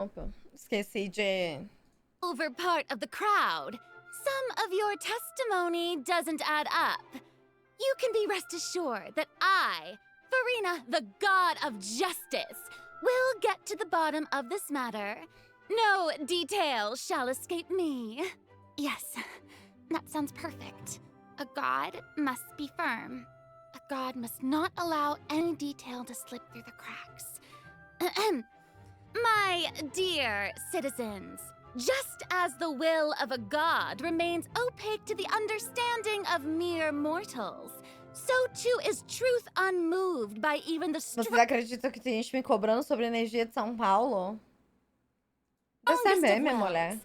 Opa, esqueci de... Over part of the crowd. Some of your testimony doesn't add up. You can be rest assured that I, Farina, the god of justice, will get to the bottom of this matter. No detail shall escape me. Yes, that sounds perfect. A god must be firm. A god must not allow any detail to slip through the cracks. My dear citizens, just as the will of a god remains opaque to the understanding of mere mortals, so too is truth unmoved by even the Vocês acreditam que tem gente me cobrando sobre a energia de São Paulo? Deve ser meme, mulher.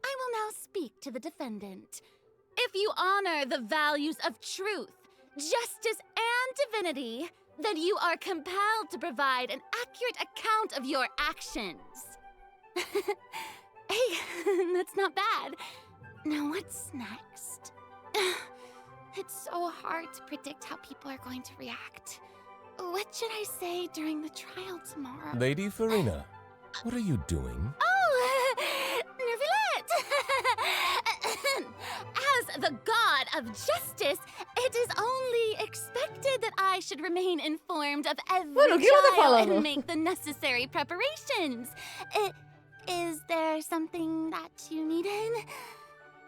I will now speak to the defendant. If you honor the values of truth, justice, and divinity, then you are compelled to provide an accurate account of your actions. Hey, that's not bad. Now what's next? It's so hard to predict how people are going to react. What should I say during the trial tomorrow? Lady Farina, what are you doing? Oh, Nervillette! As the god of justice, it is only expected that I should remain informed of every trial and make the necessary preparations. Is there something that you needed?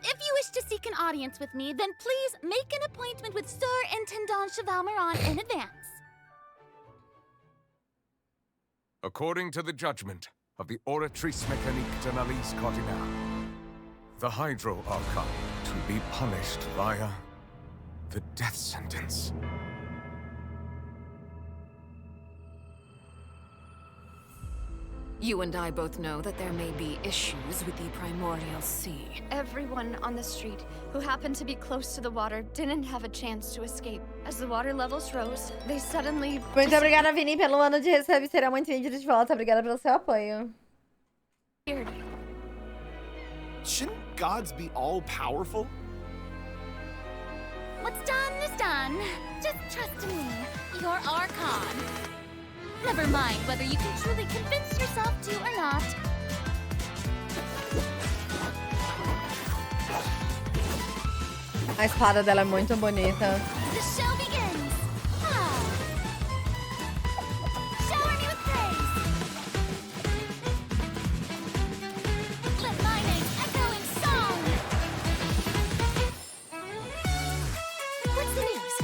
If you wish to seek an audience with me, then please make an appointment with Sir Intendant Chevalmeron in advance. According to the judgment of the Oratrice Mécanique d'Analyse Cardinale, the Hydro Archon to be punished via the death sentence. You and I both know that there may be issues with the Primordial Sea. Everyone on the street who happened to be close to the water didn't have a chance to escape. As the water levels rose, they suddenly... Muito obrigada, Vini, pelo ano de recebe. Será muito vídeo de volta. Obrigada pelo seu apoio. Shouldn't gods be all-powerful? What's done is done. Just trust me. You're Archon. Never mind whether you can truly convince yourself to or not. A espada dela é muito bonita. The show begins. Ah. Shower me with praise. Let my name echo in song. What's the news?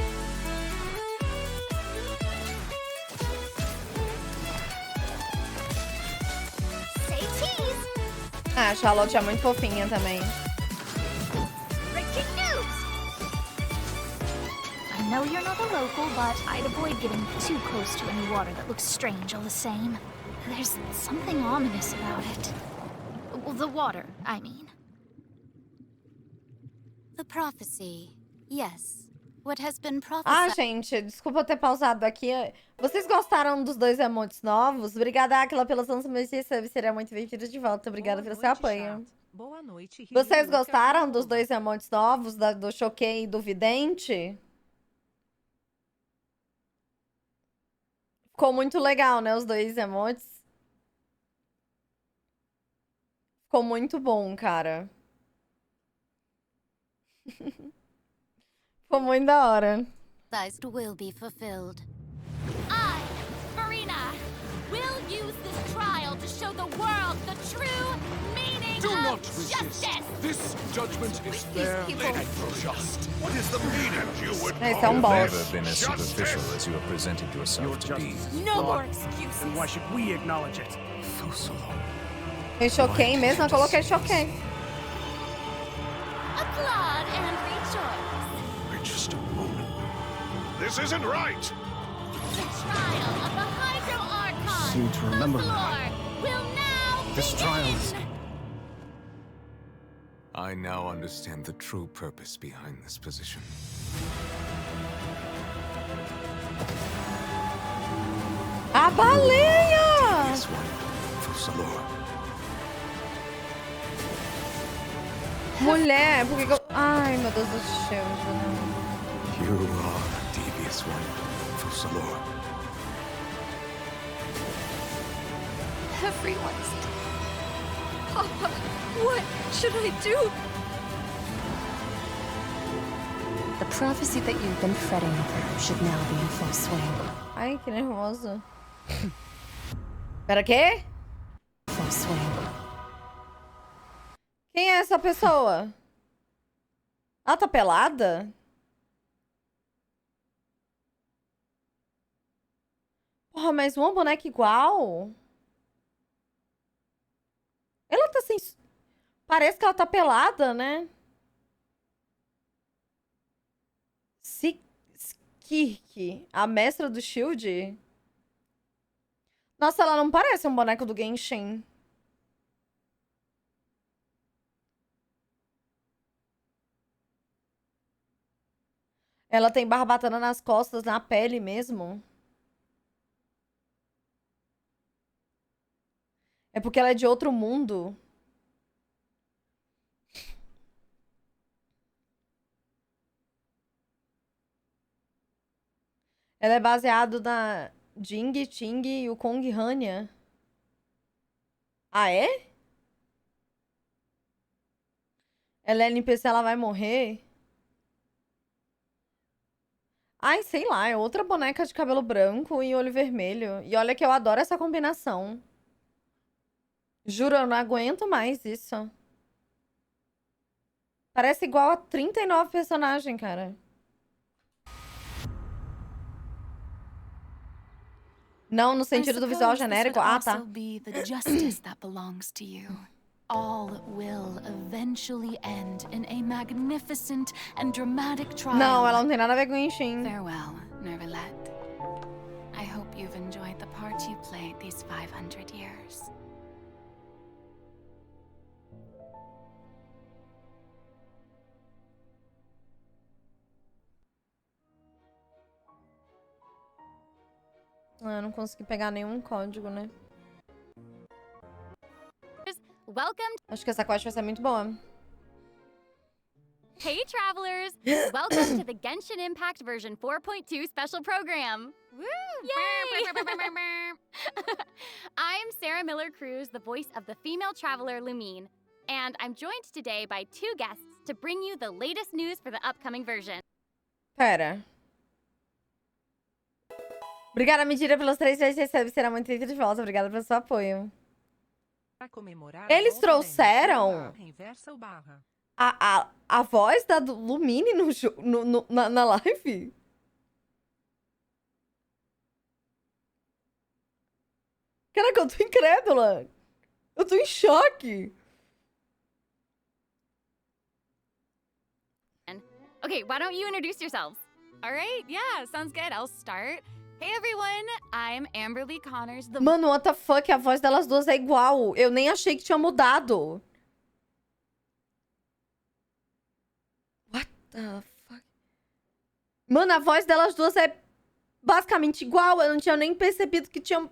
Say cheese. Ah, a Charlotte é muito fofinha também. Breaking news. I know you're not a local, but I'd avoid getting too close to any water that looks strange all the same. There's something ominous about it. Well, the water, I mean. The prophecy. Yes. What has been Ah, prophesied. gente, desculpa eu ter pausado aqui. Vocês gostaram dos dois emotes novos? Obrigada, Aquila, pelos lançamentos de sub. Seria muito divertido de volta. Obrigada pelo seu apoio. Boa noite, Ryu. Vocês Eu quero gostaram uma dos boa. dois emotes novos, do Choquei e do Vidente? Ficou muito legal, né? Os dois emotes. Ficou muito bom, cara. Ficou muito da hora. Will be fulfilled. I, Farina, will use this trial to show the world the true meaning Do of not resist. justice. This judgment is fair and just. What is the meaning you would Esse é um You've boss. never been as superficial as you have presented yourself to be. No more excuses. Then why should we acknowledge it? Eu choquei mesmo, eu coloquei choquei. Applaud and rejoice. Just a moment. This isn't right! The trial of the Hydro Archon. Seem to remember the floor will now This trial is... begin. I now understand the true purpose behind this position. A baleia! This one, Fussalor. Mulher, por que que eu... Ai, meu Deus do céu, You are a devious one, Fussalor. Everyone's What should I do? The prophecy that you've been fretting over should now be in full swing. Ai, que nervoso. Pera, quê? Full swing. Quem é essa pessoa? Ela tá pelada? Porra, mas uma boneca igual? Ela tá sem... Parece que ela tá pelada, né? Skirk, a mestra do Shield? Nossa, ela não parece um boneco do Genshin. Ela tem barbatana nas costas, na pele mesmo. É porque ela é de outro mundo. Ela é baseada na Jing, Ting e o Kong Hanya. Ah, é? Ela é NPC, ela vai morrer? Ai, sei lá, é outra boneca de cabelo branco e olho vermelho. E olha que eu adoro essa combinação. Juro, eu não aguento mais isso. Parece igual a 39 personagens, cara. Não no sentido do visual genérico. Ah, tá. Be the justice that belongs to you. All will eventually end in a magnificent and dramatic trial. Não, ela não tem nada a ver com Genshin. Farewell, Neuvillette. I hope you've enjoyed the part you played these 500 years. Ah, eu não consegui pegar nenhum código, né? Welcome. Acho que essa quest vai ser muito boa. Hey, travelers! Welcome to the Genshin Impact version 4.2 special program. Woo! Yay! I'm Sarah Miller Cruz, the voice of the female traveler Lumine, and I'm joined today by two guests to bring you the latest news for the upcoming version. Pera. Obrigada, Medira, pelos 3 meses de recebe. Será muito feito de volta. Obrigada pelo seu apoio. Eles trouxeram a voz da Lumine na live? Caraca, eu tô incrédula. Eu tô em choque. Okay, why don't you introduce yourselves? All right, yeah, sounds good. I'll start. Hey everyone, I'm Amberly Connors, the Mano, what the fuck? A voz delas duas é igual. Eu nem achei que tinha mudado. What the fuck? Mano, a voz delas duas é basicamente igual. Eu não tinha nem percebido que tinha...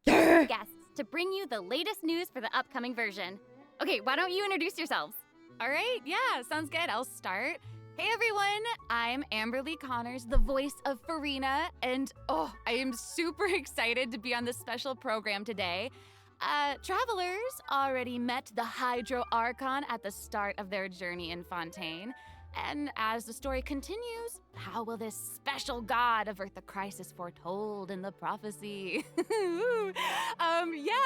guests to bring you the latest news for the upcoming version. Okay, why don't you introduce yourselves? All right, yeah, sounds good. I'll start. Hey everyone, I'm Amberly Connors, the voice of Farina, and I am super excited to be on this special program today. Travelers already met the Hydro Archon at the start of their journey in Fontaine. And as the story continues, how will this special god avert the crisis foretold in the prophecy? Yeah,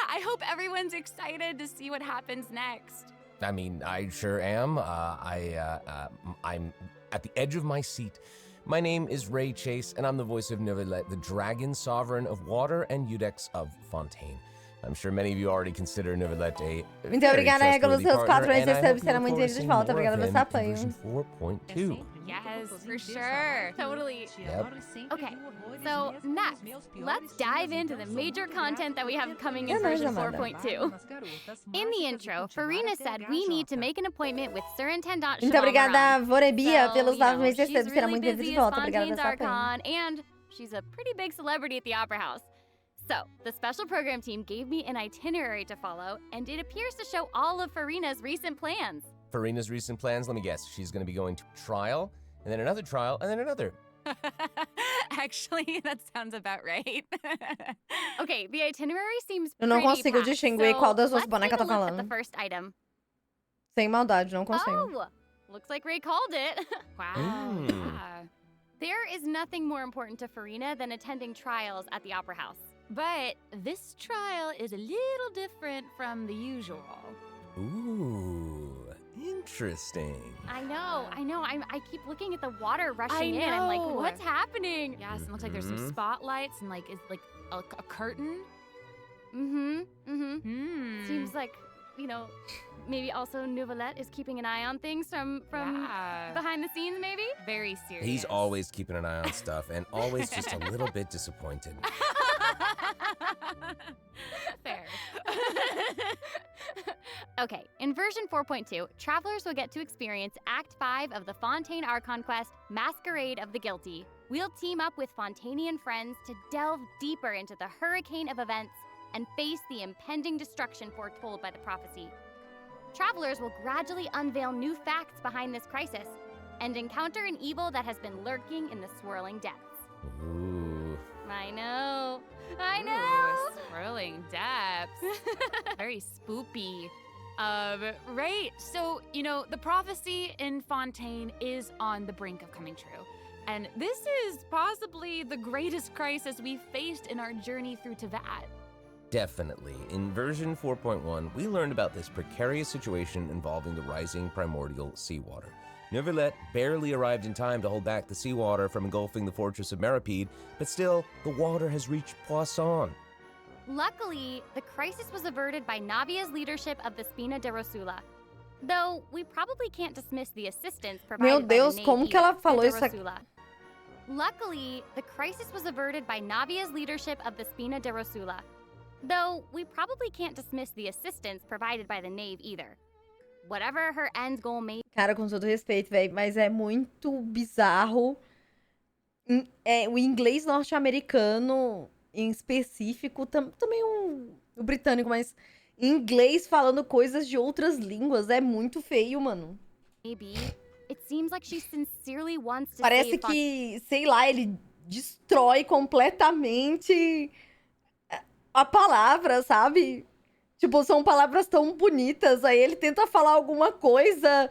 I hope everyone's excited to see what happens next. I mean, I sure am. I'm at the edge of my seat. My name is Ray Chase, and I'm the voice of Neuvillette, the Dragon Sovereign of Water and Eudex of Fontaine. I'm sure many of you already consider Neuvillette a Muito very obrigada, Ego, trustworthy pelos seus 4 partner, meses de and I recebe. hope Será you muito look feliz forward de to volta. seeing Obrigada more pelo of seu him apoio. in version 4.2. Yes, for sure. Totally. Yep. Okay, so next, let's dive into the major content that we have coming in version 4.2. In the intro, Farina said we need to make an appointment with Surintendant Muito obrigada, Vorebia, pelos 9 meses de she's recebe. Será really muito feliz busy de as volta. Obrigada pelo Fontaine's seu apoio. Archon, and she's a pretty big celebrity at the Opera House. So, the special program team gave me an itinerary to follow, and it appears to show all of Farina's recent plans. Farina's recent plans, let me guess. She's going to be going to trial, and then another trial, and then another. Actually, that sounds about right. Okay, the itinerary seems Eu não pretty consigo packed, distinguir so qual das duas let's bonecas take tá a look at the falando. first item. Sem maldade, não consigo. Oh, looks like Ray called it. Wow. Mm. Yeah. There is nothing more important to Farina than attending trials at the Opera House. But this trial is a little different from the usual. Ooh, interesting. I know. I keep looking at the water rushing I in. I'm like, know. what's happening? Yes, it looks like there's some Mhm. spotlights and like it's like a curtain. Mm-hmm. Seems like, maybe also Nouvelette is keeping an eye on things from Yeah. behind the scenes, maybe? Very serious. He's always keeping an eye on stuff and always just a little bit disappointed. fair. Okay, in version 4.2, travelers will get to experience Act 5 of the Fontaine Archon quest, Masquerade of the Guilty. We'll team up with Fontainian friends to delve deeper into the hurricane of events and face the impending destruction foretold by the prophecy. Travelers will gradually unveil new facts behind this crisis and encounter an evil that has been lurking in the swirling depths. Ooh. I know. Ooh, swirling depths. Very spoopy. Right. So, the prophecy in Fontaine is on the brink of coming true. And this is possibly the greatest crisis we've faced in our journey through Teyvat. Definitely. In version 4.1, we learned about this precarious situation involving the rising primordial seawater. Nouvelette barely arrived in time to hold back the seawater from engulfing the fortress of Meripede, but still, the water has reached Poisson. Luckily, the crisis was averted by Navia's leadership of the Spina de Rosula. Though, we probably can't dismiss the assistance provided Meu by Deus, the como Navy que ela de falou isso aqui? Rosula. Luckily, the crisis was averted by Navia's leadership of the Spina de Rosula. Though, we probably can't dismiss the assistance provided by the Nave either. Whatever her end goal may Cara, com todo respeito, velho, mas é muito bizarro. O inglês norte-americano, em específico, também o britânico, mas inglês falando coisas de outras línguas é muito feio, mano. be, it seems like she sincerely wants to Parece save que, sei lá, ele destrói completamente a palavra, sabe? Tipo, são palavras tão bonitas, aí ele tenta falar alguma coisa.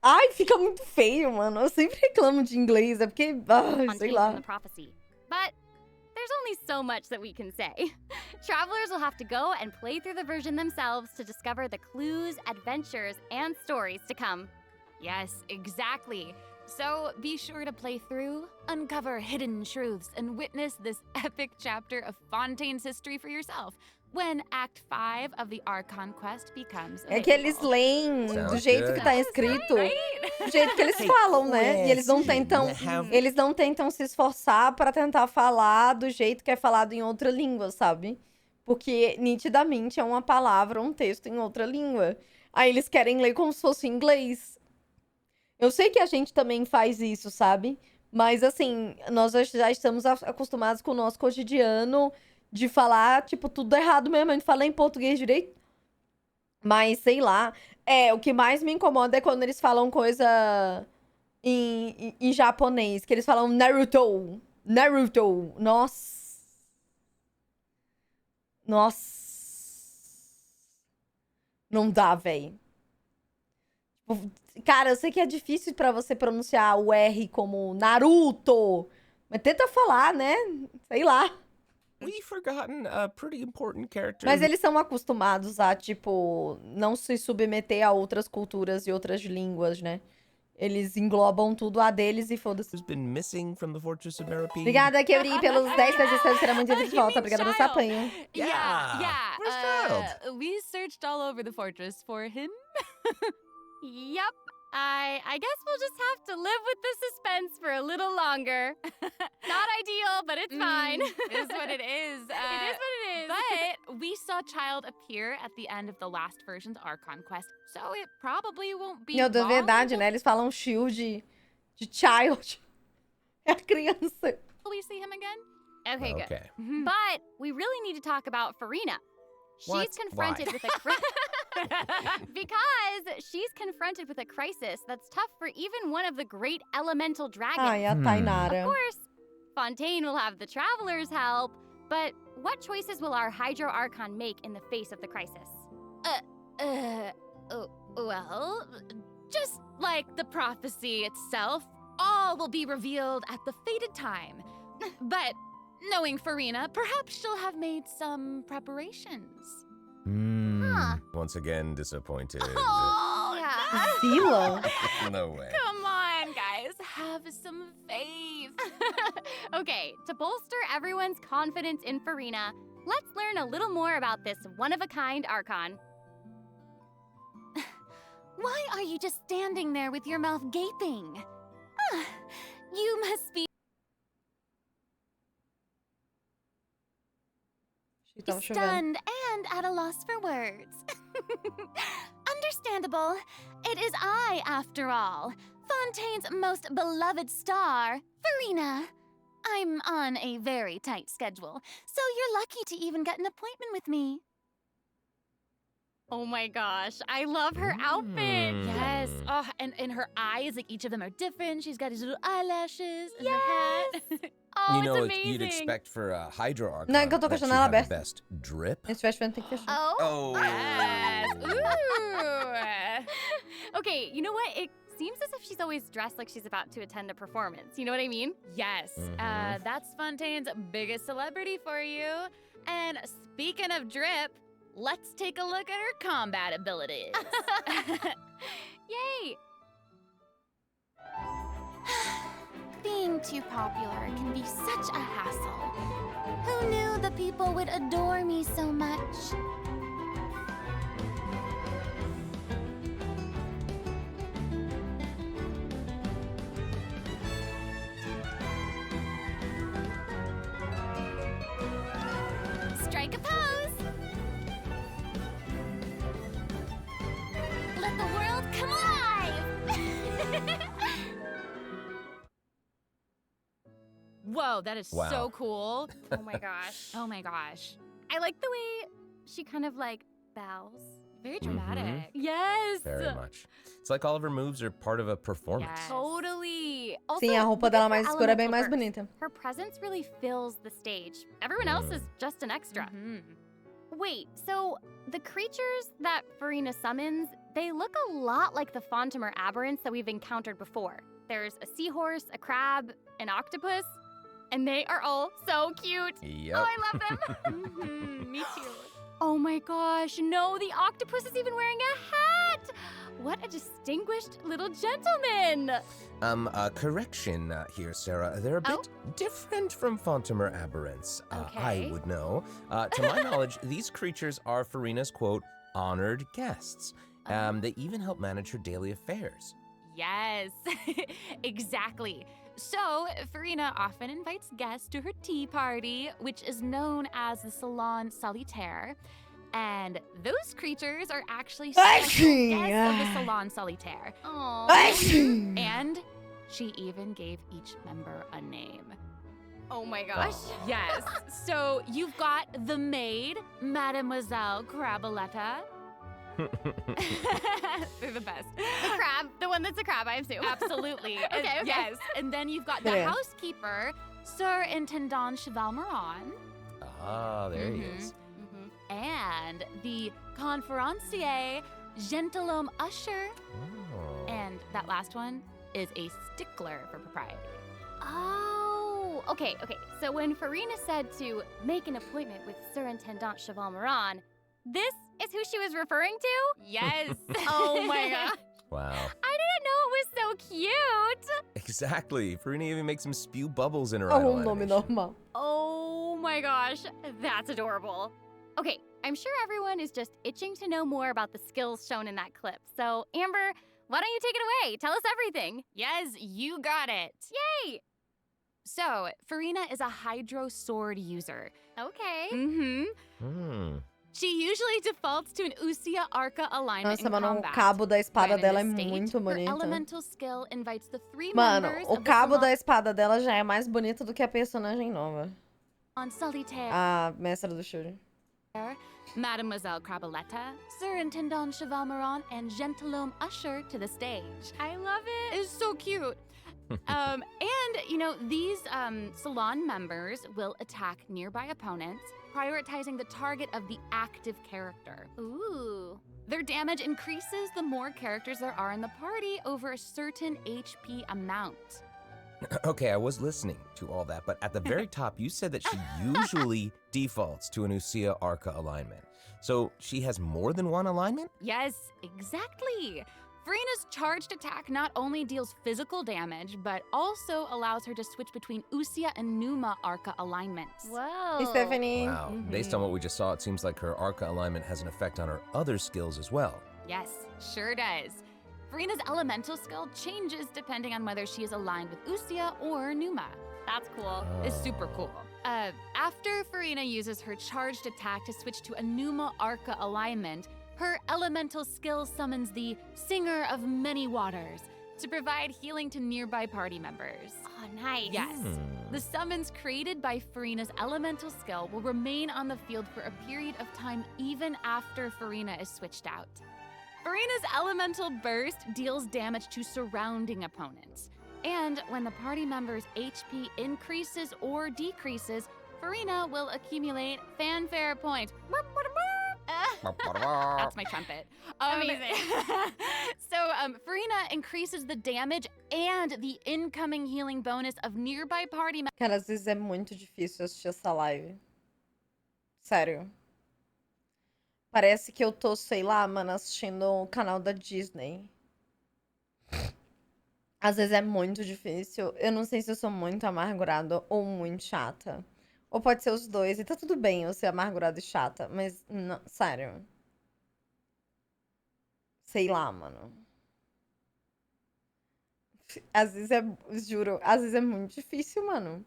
Ai, fica muito feio, mano. Eu sempre reclamo de inglês, é porque, sei Fontaine lá. from the prophecy. But there's only so much that we can say. Travelers will have to go and play through the version themselves to discover the clues, adventures, and stories to come. Yes, exactly. So be sure to play through, uncover hidden truths, and witness this epic chapter of Fontaine's history for yourself when Act 5 of the Archon quest becomes É que eles available. leem do Sounds jeito good. que tá escrito, Right? do jeito que eles falam, né? E eles não tentam, Have- eles não tentam se esforçar pra tentar falar do jeito que é falado em outra língua, sabe? Porque nitidamente é uma palavra, um texto em outra língua. Aí eles querem ler como se fosse em inglês. Eu sei que a gente também faz isso, sabe? Mas assim, nós já estamos acostumados com o nosso cotidiano de falar, tipo, tudo errado mesmo. A gente fala em português direito. Mas, sei lá. O que mais me incomoda é quando eles falam coisa em japonês. Que eles falam Naruto. Naruto. Nossa. Não dá, véi. Cara, eu sei que é difícil pra você pronunciar o R como Naruto. Mas tenta falar, né? Sei lá. We've forgotten a pretty important character. Mas eles são acostumados a, tipo, não se submeter a outras culturas e outras línguas, né? Eles englobam tudo a deles e foda-se. who's been missing from the Fortress of Meripede. Obrigada, Keuri, pelos 10 meses. Será muito de volta. Obrigada pelo seu apanho. Yeah. Where's Child? We searched all over the fortress for him. Yep. I guess we'll just have to live with the suspense for a little longer. Not ideal, but it's fine. It is what it is. It is what it is. But we saw Child appear at the end of the last version's Archon quest, so it probably won't be Meu Deus, long verdade, né? Eles falam shield de child. É a criança. until we see him again. Okay, good. Okay. But we really need to talk about Farina. She's What? confronted Why? with a Because she's confronted with a crisis that's tough for even one of the great elemental dragons. Ai, a Of Tainara. course, Fontaine will have the Traveler's help, but what choices will our Hydro Archon make in the face of the crisis? Well, just like the prophecy itself, all will be revealed at the fated time. But knowing Farina, perhaps she'll have made some preparations. Once again, disappointed. Oh, Yeah. Zila? No way. Come on, guys, have some faith. Okay, to bolster everyone's confidence in Farina, let's learn a little more about this one-of-a-kind Archon. Why are you just standing there with your mouth gaping? You must be She tava chovendo. stunned and at a loss for words. Understandable. It is I, after all, Fontaine's most beloved star, Farina. I'm on a very tight schedule, so you're lucky to even get an appointment with me. Oh my gosh, I love her outfit. Yes. Oh, and her eyes, like each of them are different. She's got these little eyelashes and her hat. Oh, You know, it's like amazing. you'd expect for a Hydro Archon Não, é que eu tô com a that she'd janela have the aberta. best drip. Se estiver chovendo, tem que fechar. Oh. Yes. Ooh. Okay, you know what? It seems as if she's always dressed like she's about to attend a performance. You know what I mean? Yes. That's Fontaine's biggest celebrity for you. And speaking of drip, let's take a look at her combat abilities. Yay! Being too popular can be such a hassle. Who knew the people would adore me so much? Strike a pose! Let the world come alive! Whoa, that is Wow. so cool. Oh my gosh. Oh my gosh. I like the way she kind of like bows. Very dramatic. Yes! Very much. It's like all of her moves are part of a performance. Yes. Totally. Also, Sim, a roupa look at dela her mais escura é bem elemental mais burst. bonita. Her presence really fills the stage. Everyone else is just an extra. Mhm. Wait, so the creatures that Farina summons, they look a lot like the Fontamer aberrants that we've encountered before. There's a seahorse, a crab, an octopus, and they are all so cute. Yep. Oh, I love them. Me too. Oh my gosh, no, the octopus is even wearing a hat. What a distinguished little gentleman. Correction here, Sarah. They're a bit different from Fontamer aberrants. I Okay. would know. To my knowledge, these creatures are Farina's, quote, honored guests. They even help manage her daily affairs. Yes, exactly. So, Farina often invites guests to her tea party, which is known as the Salon Solitaire. And those creatures are actually special guests of the Salon Solitaire. Aww. And she even gave each member a name. Oh my gosh. Yes. So you've got the maid, Mademoiselle Craboletta. They're the best. The crab, the one that's a crab, I assume. Absolutely. Okay. Yes. And then you've got the Yeah. housekeeper, Sir Intendant Cheval Moran, Ah, there he is. and the conferencier, Gentilhomme Usher. Oh. And that last one is a stickler for propriety. Oh, okay. So when Farina said to make an appointment with Sir Intendant Cheval Moran, this is who she was referring to? Yes. Oh my gosh. Wow. I didn't know it was so cute. Exactly. Farina even makes him spew bubbles in her Oh, idle um nome animation. normal. Oh my gosh, that's adorable. Okay, I'm sure everyone is just itching to know more about the skills shown in that clip. So, Amber, why don't you take it away? Tell us everything. Yes, you got it. Yay! So, Farina is a Hydro Sword user. Okay. Mm-hmm. Hmm. She usually defaults to an Usia Arca alignment Nossa, in mano, o combat. cabo da espada When in dela é this state, muito her bonito. elemental skill invites the three Mano, members o of the cabo Salon da espada dela já é mais bonito do que a personagem nova. Solitaire. A mestra do Shuri. Mademoiselle Crabaletta, Sir Intendant Chevalmeron, and Gentilhomme Usher to the stage. I love it. It's so cute. And, you know, these salon members will attack nearby opponents, prioritizing the target of the active character. Ooh. Their damage increases the more characters there are in the party over a certain HP amount. Okay, I was listening to all that, but at the very top, you said that she usually defaults to an Usia Arca alignment. So she has more than one alignment? Yes, exactly. Furina's charged attack not only deals physical damage, but also allows her to switch between Usia and Numa Arca alignments. Whoa. Hey, Stephanie. Wow, based on what we just saw, it seems like her Arca alignment has an effect on her other skills as well. Yes, sure does. Furina's elemental skill changes depending on whether she is aligned with Usia or Numa. That's cool. It's super cool. After Furina uses her charged attack to switch to a Numa Arca alignment, her elemental skill summons the Singer of Many Waters to provide healing to nearby party members. Oh, nice. Yes. The summons created by Furina's elemental skill will remain on the field for a period of time even after Furina is switched out. Furina's elemental burst deals damage to surrounding opponents. And when the party member's HP increases or decreases, Furina will accumulate fanfare points. That's my trumpet. Amazing. So Furina increases the damage and the incoming healing bonus of nearby party members. Cara, às vezes é muito difícil assistir essa live. Sério. Parece que eu tô, sei lá, mano, assistindo o canal da Disney. Às vezes é muito difícil. Eu não sei se eu sou muito amargurada ou muito chata. Ou pode ser os dois. E tá tudo bem eu ser amargurada e chata. Mas, não, sério. Sei lá, mano. Às vezes é, juro, às vezes é muito difícil, mano.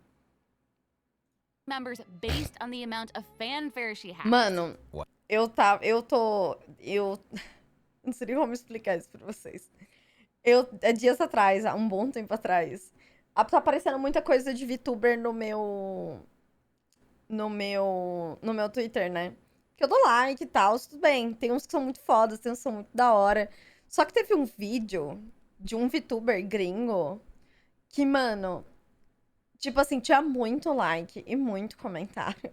Members based on the amount of fanfare she has. Mano, What? eu não sei nem como explicar isso pra vocês. Dias atrás, há um bom tempo atrás, tá aparecendo muita coisa de VTuber no meu Twitter, né? Que eu dou like e tal, tudo bem. Tem uns que são muito fodas, tem uns que são muito da hora. Só que teve um vídeo de um VTuber gringo que, mano, tipo assim, tinha muito like e muito comentário.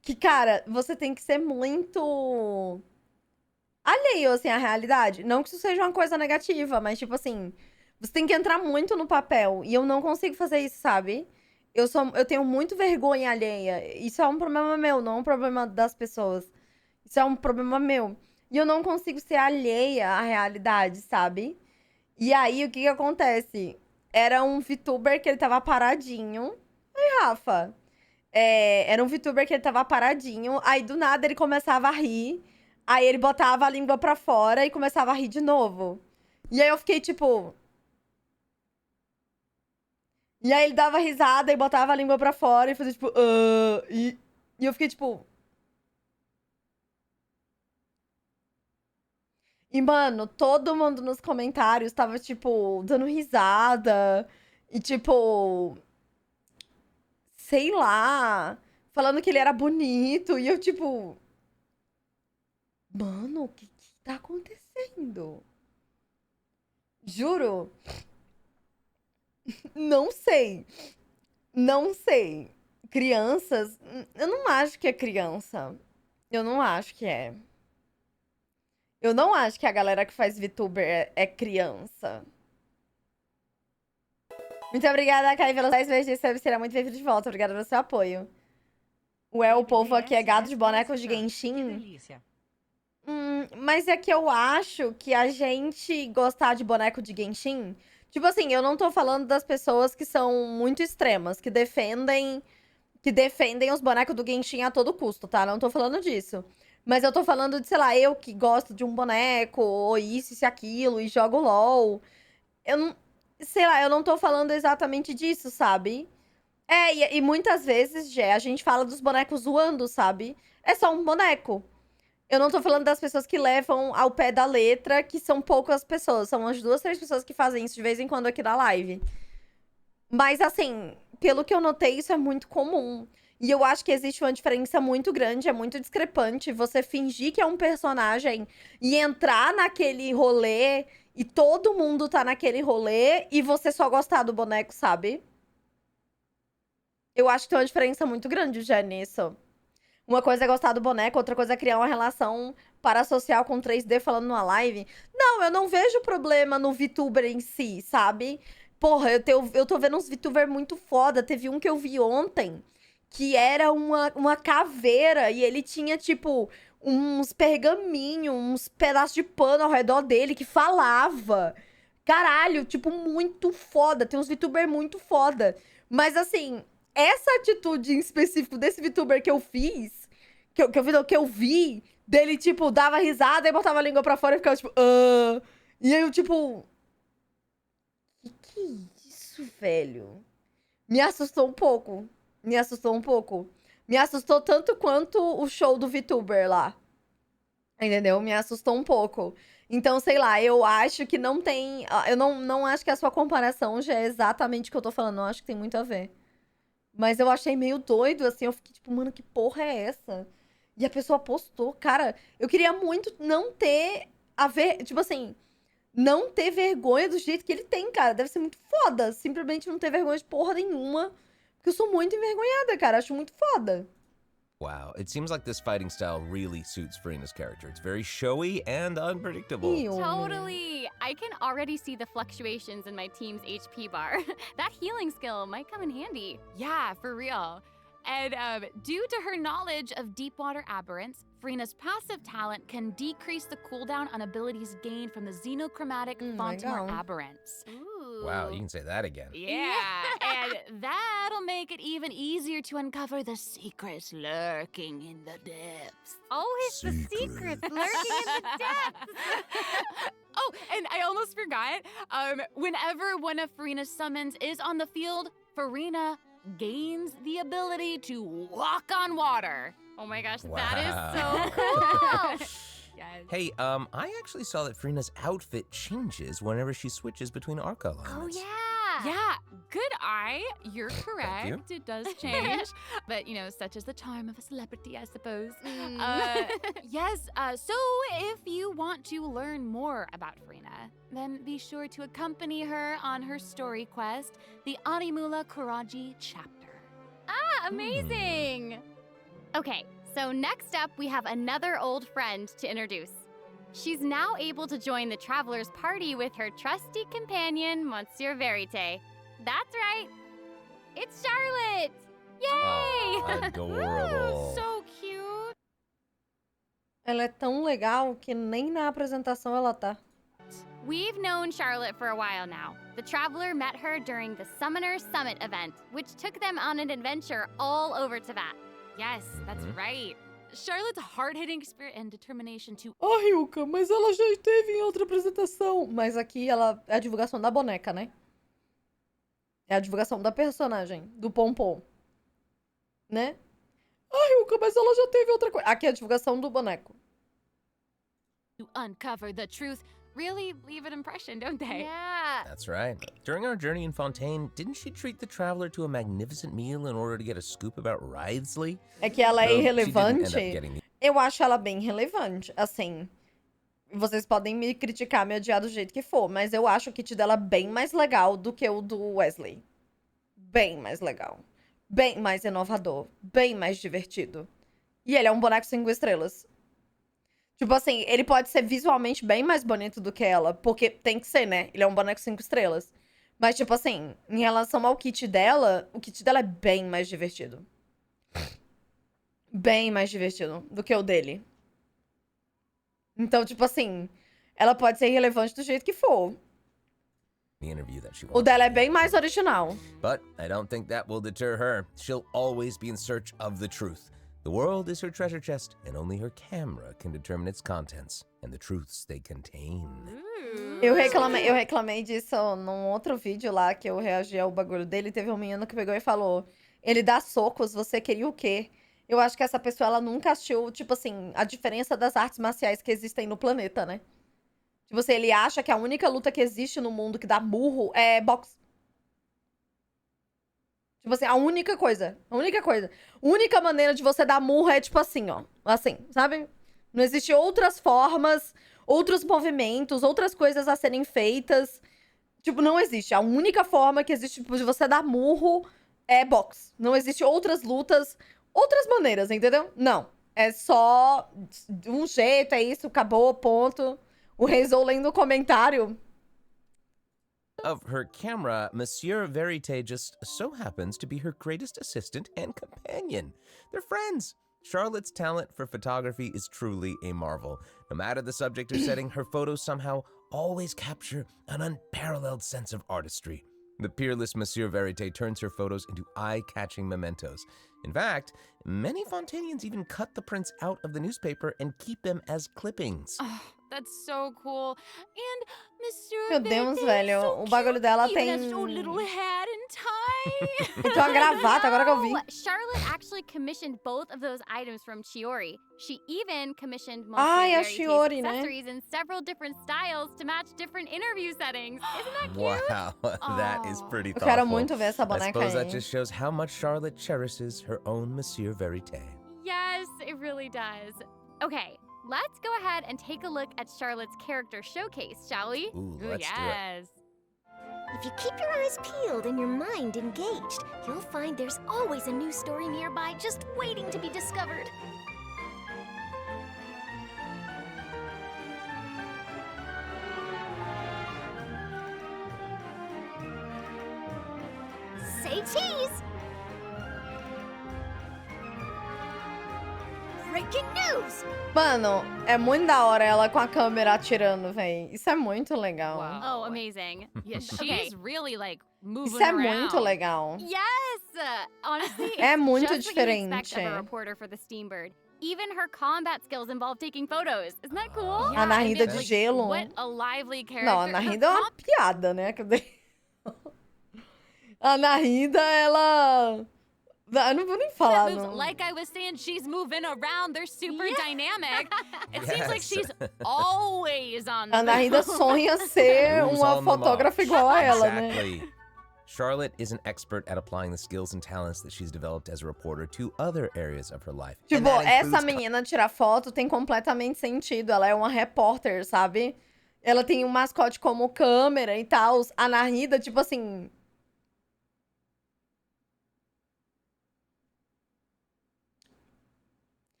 Que, cara, você tem que ser muito alheio, assim, à realidade. Não que isso seja uma coisa negativa, mas, tipo assim, você tem que entrar muito no papel. E eu não consigo fazer isso, sabe? Eu tenho muito vergonha alheia. Isso é um problema meu, não é um problema das pessoas. Isso é um problema meu. E eu não consigo ser alheia à realidade, sabe? E aí, o que que acontece? Era um VTuber que ele tava paradinho. Oi, Rafa. Era um VTuber que ele tava paradinho. Aí, do nada, ele começava a rir. Aí, ele botava a língua pra fora e começava a rir de novo. E aí, eu fiquei, tipo... E aí, ele dava risada e botava a língua pra fora e fazia, tipo... E eu fiquei, tipo... E, mano, todo mundo nos comentários tava, tipo, dando risada. E, tipo... Sei lá... Falando que ele era bonito. E eu, tipo... Mano, o que tá acontecendo? Juro. Não sei. Não sei. Crianças... Eu não acho que é criança. Eu não acho que é. Eu não acho que a galera que faz VTuber é criança. Muito obrigada, Kai, pelos 10 meses de sub. Será muito bem-vindo de volta. Obrigada pelo seu apoio. O povo aqui é gado de bonecos de Genshin. Mas é que eu acho que a gente gostar de boneco de Genshin... Tipo assim, eu não tô falando das pessoas que são muito extremas, que defendem os bonecos do Genshin a todo custo, tá? Não tô falando disso. Mas eu tô falando de, sei lá, eu que gosto de um boneco, ou isso e aquilo, e jogo LOL. Eu não... Sei lá, eu não tô falando exatamente disso, sabe? E muitas vezes, Gé, a gente fala dos bonecos zoando, sabe? É só um boneco. Eu não tô falando das pessoas que levam ao pé da letra, que são poucas pessoas. São umas 2, 3 pessoas que fazem isso de vez em quando aqui na live. Mas, assim, pelo que eu notei, isso é muito comum. E eu acho que existe uma diferença muito grande, é muito discrepante você fingir que é um personagem e entrar naquele rolê e todo mundo tá naquele rolê e você só gostar do boneco, sabe? Eu acho que tem uma diferença muito grande já nisso. Uma coisa é gostar do boneco, outra coisa é criar uma relação parasocial com 3D falando numa live. Não, eu não vejo problema no VTuber em si, sabe? Porra, eu tô vendo uns VTuber muito foda. Teve um que eu vi ontem, que era uma caveira, e ele tinha, tipo, uns pergaminhos, uns pedaços de pano ao redor dele que falava. Caralho, tipo, muito foda. Tem uns VTuber muito foda. Mas, assim, essa atitude em específico desse VTuber que eu fiz, que eu vi, dele, tipo, dava risada e botava a língua pra fora e ficava, tipo, E aí eu, tipo... Que é isso, velho? Me assustou um pouco. Me assustou um pouco. Me assustou tanto quanto o show do VTuber lá. Entendeu? Me assustou um pouco. Então, sei lá, eu acho que não tem... Eu não acho que a sua comparação já é exatamente o que eu tô falando. Eu acho que tem muito a ver. Mas eu achei meio doido, assim. Eu fiquei tipo, mano, que porra é essa? E a pessoa postou. Cara, eu queria muito não ter a ver... Tipo assim, não ter vergonha do jeito que ele tem, cara. Deve ser muito foda. Simplesmente não ter vergonha de porra nenhuma. Porque eu sou muito envergonhada, cara. Acho muito foda. Wow, it seems like this fighting style really suits Furina's character. It's very showy and unpredictable. Ew. Totally! I can already see the fluctuations in my team's HP bar. That healing skill might come in handy. Yeah, for real. And due to her knowledge of deep water aberrants, Furina's passive talent can decrease the cooldown on abilities gained from the xenochromatic Fontamore aberrants. Ooh. Wow, you can say that again. Yeah, and that'll make it even easier to uncover the secrets lurking in the depths. Always the secrets lurking in the depths. Oh, and I almost forgot. Whenever one of Furina's summons is on the field, Furina gains the ability to walk on water. Oh my gosh, Wow. that is so cool! Yes. Hey, I actually saw that Furina's outfit changes whenever she switches between arc alignments. Oh yeah! Yeah, good eye. You're correct. you. It does change. But, you know, such is the charm of a celebrity, I suppose. Yes, so if you want to learn more about Furina, then be sure to accompany her on her story quest, the Animula Kuraji chapter. Ah, amazing! Okay, so next up we have another old friend to introduce. She's now able to join the Traveler's party with her trusty companion, Monsieur Verite. That's right, it's Charlotte! Yay! Oh, adorable. So cute. Ela é tão legal que nem na apresentação ela tá. We've known Charlotte for a while now. The Traveler met her during the Summoner Summit event, which took them on an adventure all over Teyvat. Yes, that's right. Charlotte's hard-hitting spirit and determination to... Oh, Ryuka, mas ela já esteve em outra apresentação. Mas aqui ela é a divulgação da boneca, né? É a divulgação da personagem, do Pompom. Né? Ah, Ryuka, mas ela já teve outra coisa. Aqui é a divulgação do boneco. to uncover the truth really leave an impression, don't they? Yeah. That's right. During our journey in Fontaine, didn't she treat the traveler to a magnificent meal in order to get a scoop about Wriothesley? É que ela é Though she didn't end irrelevante. up getting the- Eu acho ela bem relevante, assim. Vocês podem me criticar, me odiar do jeito que for, mas eu acho o kit dela bem mais legal do que o do Wesley. Bem mais legal. Bem mais inovador. Bem mais divertido. E ele é um boneco 5 estrelas. Tipo assim, ele pode ser visualmente bem mais bonito do que ela, porque tem que ser, né? Ele é um boneco 5 estrelas. Mas, tipo assim, em relação ao kit dela, o kit dela é bem mais divertido. Bem mais divertido do que o dele. Então, tipo assim, ela pode ser irrelevante do jeito que for. the interview that she O wanted. dela é bem mais original. But I don't think that will deter her. She'll always be in search of the truth. The world is her treasure chest, and only her camera can determine its contents and the truths they contain. Eu reclamei disso num outro vídeo lá, que eu reagi ao bagulho dele. Teve um menino que pegou e falou: ele dá socos, você queria o quê? Eu acho que essa pessoa, ela nunca assistiu, tipo assim, a diferença das artes marciais que existem no planeta, né? Tipo assim, ele acha que a única luta que existe no mundo que dá murro é boxe. Tipo assim, a única coisa. A única maneira de você dar murro é tipo assim, ó. Assim, sabe? Não existe outras formas, outros movimentos, outras coisas a serem feitas. Tipo, não existe. A única forma que existe tipo, de você dar murro é boxe. Não existe outras lutas, outras maneiras, entendeu? Não. É só um jeito, é isso, acabou, ponto. O Reizou lendo o comentário. Of her camera, Monsieur Verite just so happens to be her greatest assistant and companion. They're friends. Charlotte's talent for photography is truly a marvel. No matter the subject or setting, her photos somehow always capture an unparalleled sense of artistry. The peerless Monsieur Verite turns her photos into eye-catching mementos. In fact, many Fontanians even cut the prints out of the newspaper and keep them as clippings. Oh, that's so cool. And Monsieur Meu Deus, Verde is velho. so O bagulho dela cute. tem... Even has so little hat and tie. Tem uma gravata, agora que eu vi. No! Charlotte actually commissioned both of those items from Chiori. She even commissioned Ai, a Monsieur Chiori, Verity's né? accessories in several different styles to match different interview settings. Isn't that cute? Wow, that is pretty Eu thoughtful. quero muito ver essa I boneca suppose that aí. just shows how much Charlotte cherishes her own Monsieur Verite. Yes, it really does. Okay, let's go ahead and take a look at Charlotte's character showcase, shall we? Ooh, Ooh, let's do it. yes. If you keep your eyes peeled and your mind engaged, you'll find there's always a new story nearby just waiting to be discovered. Say cheese! Breaking news! Mano, é muito da hora ela com a câmera atirando, véi. Isso é muito legal. Oh, amazing. Yeah, she's Okay. really like moving Isso é around. muito legal. Yes! Honestly, É it's muito just what you'd expect diferente. of a reporter for the Steambird. Even her combat skills involve taking photos. Isn't that cool? A Nahida and de like, gelo. What a lively character. Não, a Her Nahida é uma comp- piada, né? A Nahida, ela... Eu não vou nem falar, moves, não. like I was saying, she's moving around. They're super Yeah. dynamic. It seems like Yes. she's always on A the Nahida sonha ser Who's uma on the march? fotógrafa igual a ela, né? Exactly. Charlotte is an expert at applying the skills and talents that she's developed as a reporter to other areas of her life. And Tipo, that essa includes menina tirar foto tem completamente sentido. Ela é uma repórter, sabe? Ela tem um mascote como câmera e tal. A Nahida, tipo assim...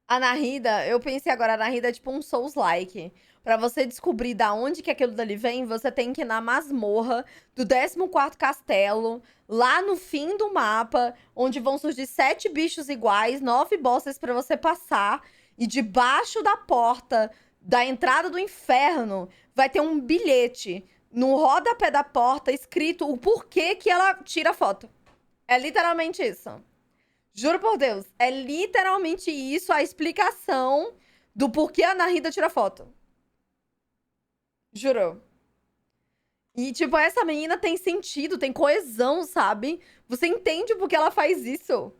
A Nahida, eu pensei agora, a Nahida é tipo um Souls-like. Pra você descobrir da onde que aquilo dali vem, você tem que ir na masmorra do 14º castelo, lá no fim do mapa, onde vão surgir 7 bichos iguais, 9 bosses pra você passar, e debaixo da porta da entrada do inferno vai ter um bilhete no rodapé da porta escrito o porquê que ela tira foto. É literalmente isso. Juro por Deus, é literalmente isso a explicação do porquê a Nahida tira foto. Juro. E, tipo, essa menina tem sentido, tem coesão, sabe? Você entende por que ela faz isso.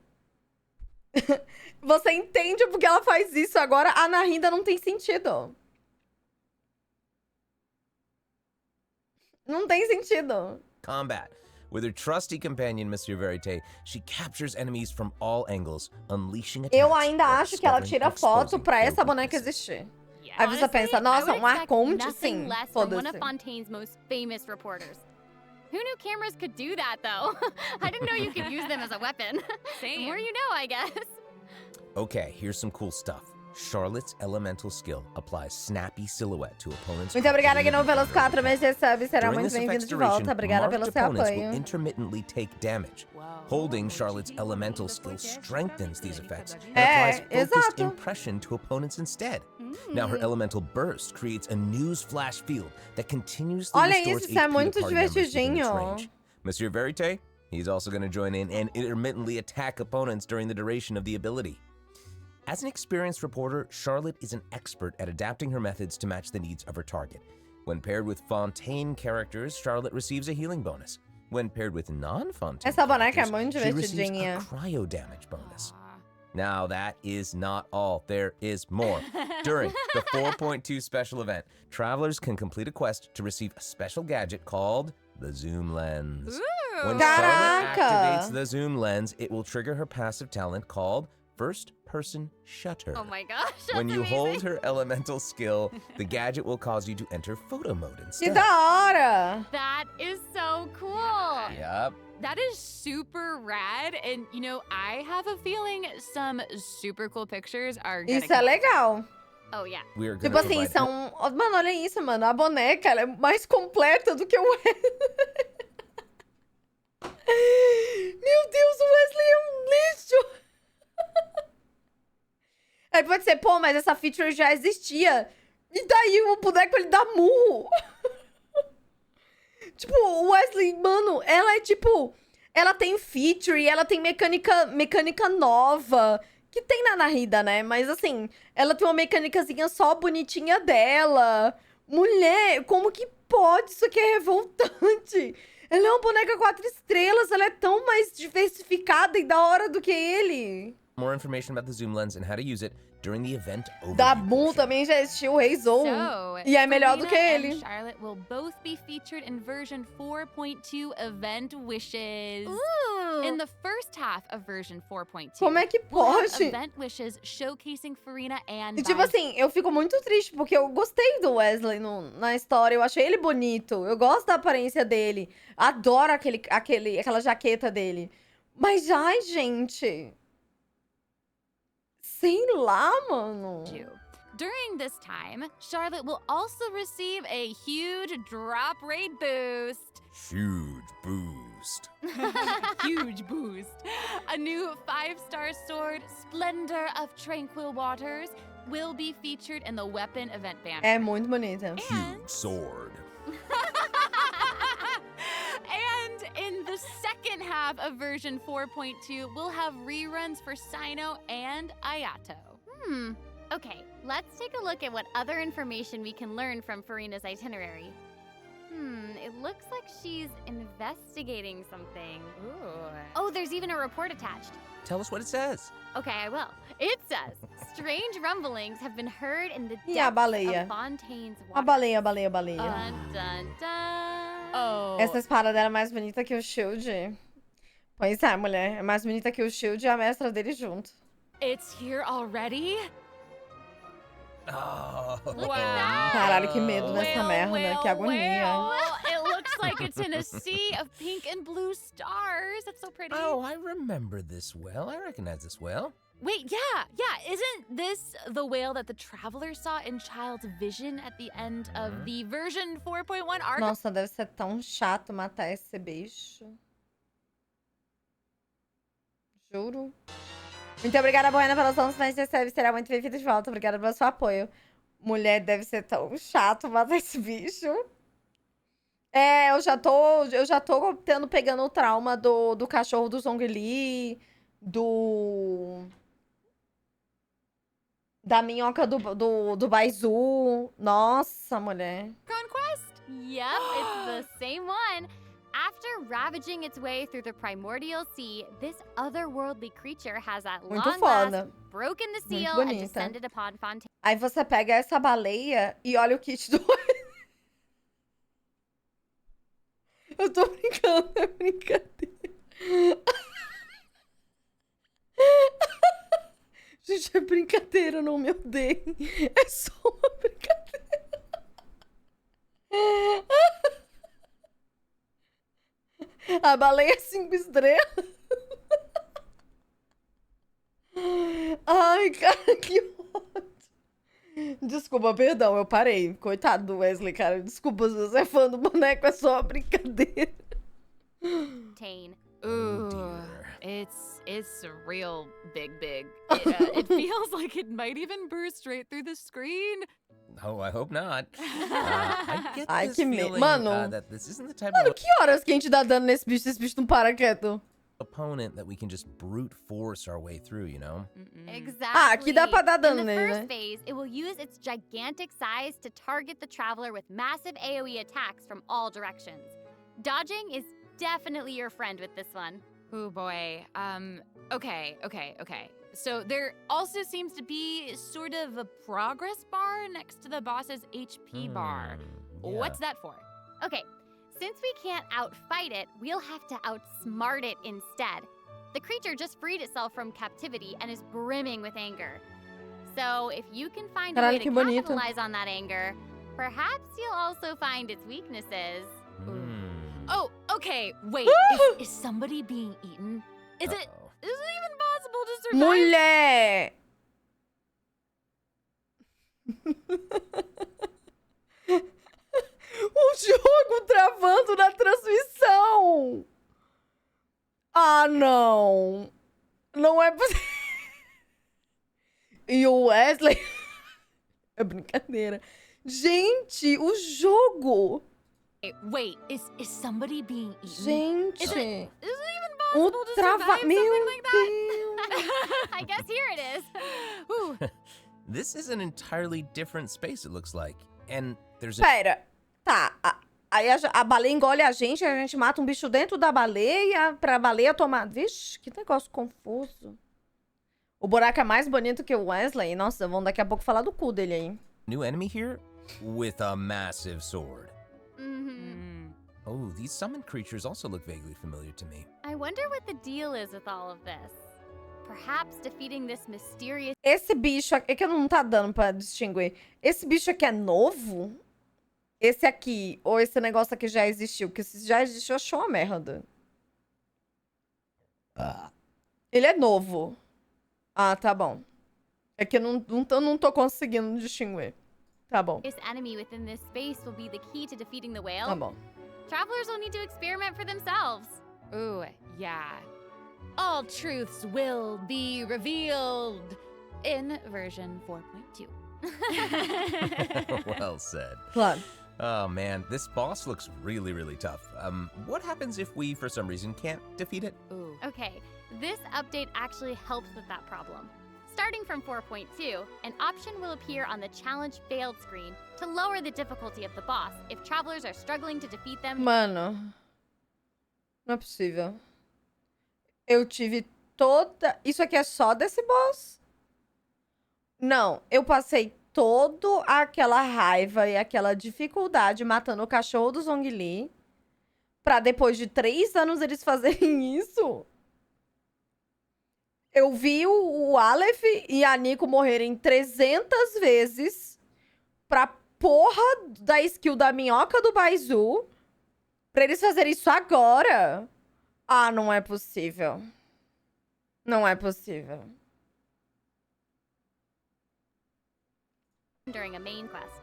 Você entende por que ela faz isso. Agora, a Nahida não tem sentido. Não tem sentido. combat. With her trusty companion, Monsieur Verite, she captures enemies from all angles, unleashing attacks. Eu ainda while acho que ela discovering tira and foto exposing pra their essa boneca weaknesses. existir. Yeah. Aí você Honestly, pensa, I nossa, would um expect arconte, nothing sim. less from one of Foda-se. Fontaine's most famous reporters. Who knew cameras could do that, though? I didn't know you could use them as a weapon. The Same. more you know, I guess. Okay, here's some cool stuff. Charlotte's elemental skill applies snappy silhouette to opponents. Muito obrigada, caught Gnome, pelos 4 meses de sub. Será During muito this effect's bem-vindo de duration, volta. Obrigada pelo marked seu opponents will apoio. intermittently take damage. Holding Charlotte's elemental skill strengthens these effects and É, applies focused exato. impression to opponents instead. Now her elemental burst creates a news flash field that continuously Olha restores isso, isso é HP muito to party members within its divertidinho. range. Monsieur Verite, he's also going to join in and intermittently attack opponents during the duration of the ability. As an experienced reporter, Charlotte is an expert at adapting her methods to match the needs of her target. When paired with Fontaine characters, Charlotte receives a healing bonus. When paired with non-Fontaine Essa boneca é characters, muito she receives divertidinha. a cryo damage bonus. Now, that is not all. There is more. During the 4.2 special event, travelers can complete a quest to receive a special gadget called the Zoom Lens. When Caraca! Charlotte activates the zoom lens, it will trigger her passive talent called First Person Shutter. Oh my gosh, that's When you amazing. hold her elemental skill, the gadget will cause you to enter photo mode Que instead. da hora! That is so cool. Yep. That is super rad, and you know, I have a feeling some super cool pictures are gonna Isso é come. legal. Oh yeah. We are Tipo gonna assim, provide- são... Mano, olha isso, mano. A boneca, ela é mais completa do que o Wesley. Meu Deus, o Wesley é um lixo. Aí pode ser, pô, mas essa feature já existia. E daí o boneco, ele dá murro. Tipo, o Wesley, mano, ela é tipo... Ela tem feature, ela tem mecânica nova. Que tem na Narida, né? Mas assim, ela tem uma mecânicazinha só bonitinha dela. Mulher, como que pode? Isso aqui é revoltante. Ela é uma boneca 4 estrelas, ela é tão mais diversificada e da hora do que ele. More information about the zoom lens and how to use it during the event overview. Dabu também já assistiu o Rei Zou. E é melhor do que Serena ele. and Charlotte will both be featured in version 4.2 Event Wishes. In the first half of version 4.2. Como é que we'll have pode? Event Wishes showcasing Farina and E tipo Bai- assim, eu fico muito triste porque eu gostei do Wesley na história. Eu achei ele bonito. Eu gosto da aparência dele. Adoro aquela jaqueta dele. Mas, ai, gente. Sei lá, mano. During this time, Charlotte will also receive a huge drop rate boost. Huge boost. Huge boost. A new 5-star sword, Splendor of Tranquil Waters, will be featured in the weapon event banner. É muito bonita. Huge sword. And in the second half of version 4.2, we'll have reruns for Sino and Ayato. Okay, let's take a look at what other information we can learn from Farina's itinerary. It looks like she's investigating something. Oh, there's even a report attached. Tell us what it says. Okay, I will. It says, strange rumblings have been heard in the E a depths baleia? of Fontaine's A water. baleia, a baleia, a baleia. Dun, dun, dun. Oh. Essa espada dela é mais bonita que o Shield. Pois é, mulher. É mais bonita que o Shield e a mestra dele junto. It's here already? Oh. Caralho, que medo dessa Well, merda. well, Que agonia. well, it looks like it's in a sea of pink and blue stars. That's so pretty. Oh, I remember this well. I recognize this well. Wait, yeah. Isn't this the whale that the traveler saw in Child's vision at the end of the version 4.1 arc? Nossa, deve ser tão chato matar esse bicho. Juro. Muito obrigada, Boena, pelas doações. Recebe, será muito bem-vinda de volta. Obrigada pelo seu apoio. Mulher, deve ser tão chato matar esse bicho. É, eu já tô pegando o trauma do cachorro do Zhongli, da minhoca do Baizu. Nossa, mulher. Conquest? Yep, it's the same one. After ravaging its way through the primordial sea, this otherworldly creature has at Muito long foda. last broken the Muito seal and bonita. descended upon Fontaine. Aí você pega essa baleia e olha o kit do... Eu tô brincando, é brincadeira. Gente, é brincadeira, não me odeiem. É só uma brincadeira. A baleia 5 estrelas. Ai, cara, que ódio. Desculpa, perdão, eu parei. Coitado do Wesley, cara. Desculpa se você é fã do boneco, é só uma brincadeira. Ooh, it's real big. It feels like it might even burst right through the screen. Oh, I hope not. I get Ai, this que medo. feeling Mano. that this isn't the type Mano, of que horas que a gente dá dano nesse bicho? Esse bicho não para quieto. opponent that we can just brute force our way through, you know? Exactly. Ah, aqui dá pra dar dano In the nele, first né? phase, it will use its gigantic size to target the traveler with massive AoE attacks from all directions. Dodging is definitely your friend with this one. Oh boy. Okay. So there also seems to be sort of a progress bar next to the boss's HP bar. Yeah. What's that for? Okay, Since we can't outfight it, we'll have to outsmart it instead. The creature just freed itself from captivity and is brimming with anger. So if you can find a way Caralho, to que bonito. capitalize on that anger, perhaps you'll also find its weaknesses. Oh, okay, wait. is somebody being eaten? Is it even possible to survive? Mulher! O jogo travando na transmissão! Ah, não! Não é possível. E o Wesley. É brincadeira. Gente, o jogo! Wait, is somebody being eaten? Gente! Is it even O possible to trava... survive Meu something like that? Deus! I guess here it is. Ooh. This is an entirely different space, it looks like. And there's a... Pera, tá. Aí a baleia engole a gente mata um bicho dentro da baleia pra baleia tomar. Vixe, que negócio confuso. O buraco é mais bonito que o Wesley. Nossa, vamos daqui a pouco falar do cu dele aí. new enemy here with a massive sword. Mm-hmm. Oh, these summoned creatures also look vaguely familiar to me. I wonder what the deal is with all of this. Perhaps defeating this mysterious... Esse bicho aqui, é que não tá dando pra distinguir. Esse bicho aqui é novo? Esse aqui, ou esse negócio aqui já existiu? Porque se já existiu, achou uma merda. Ele é novo. Ah, tá bom. É que eu não tô conseguindo distinguir. Tá bom. This enemy within this space will be the key to defeating the whale. Tá bom. Travelers will need to experiment for themselves. Ooh, yeah. All truths will be revealed in version 4.2. Well said. Claro. Oh man, this boss looks really, really tough. What happens if we, for some reason, can't defeat it? Ooh. Okay, this update actually helps with that problem. Starting from 4.2, an option will appear on the challenge failed screen to lower the difficulty of the boss if travelers are struggling to defeat them. Mano. Não é possível. Eu tive toda... Isso aqui é só desse boss? Não, eu passei toda aquela raiva e aquela dificuldade matando o cachorro do Zhongli pra depois de 3 anos eles fazerem isso? Eu vi o Aleph e a Nico morrerem 300 vezes pra porra da skill da minhoca do Baizu pra eles fazerem isso agora? Ah, não é possível. Não é possível. During a main quest.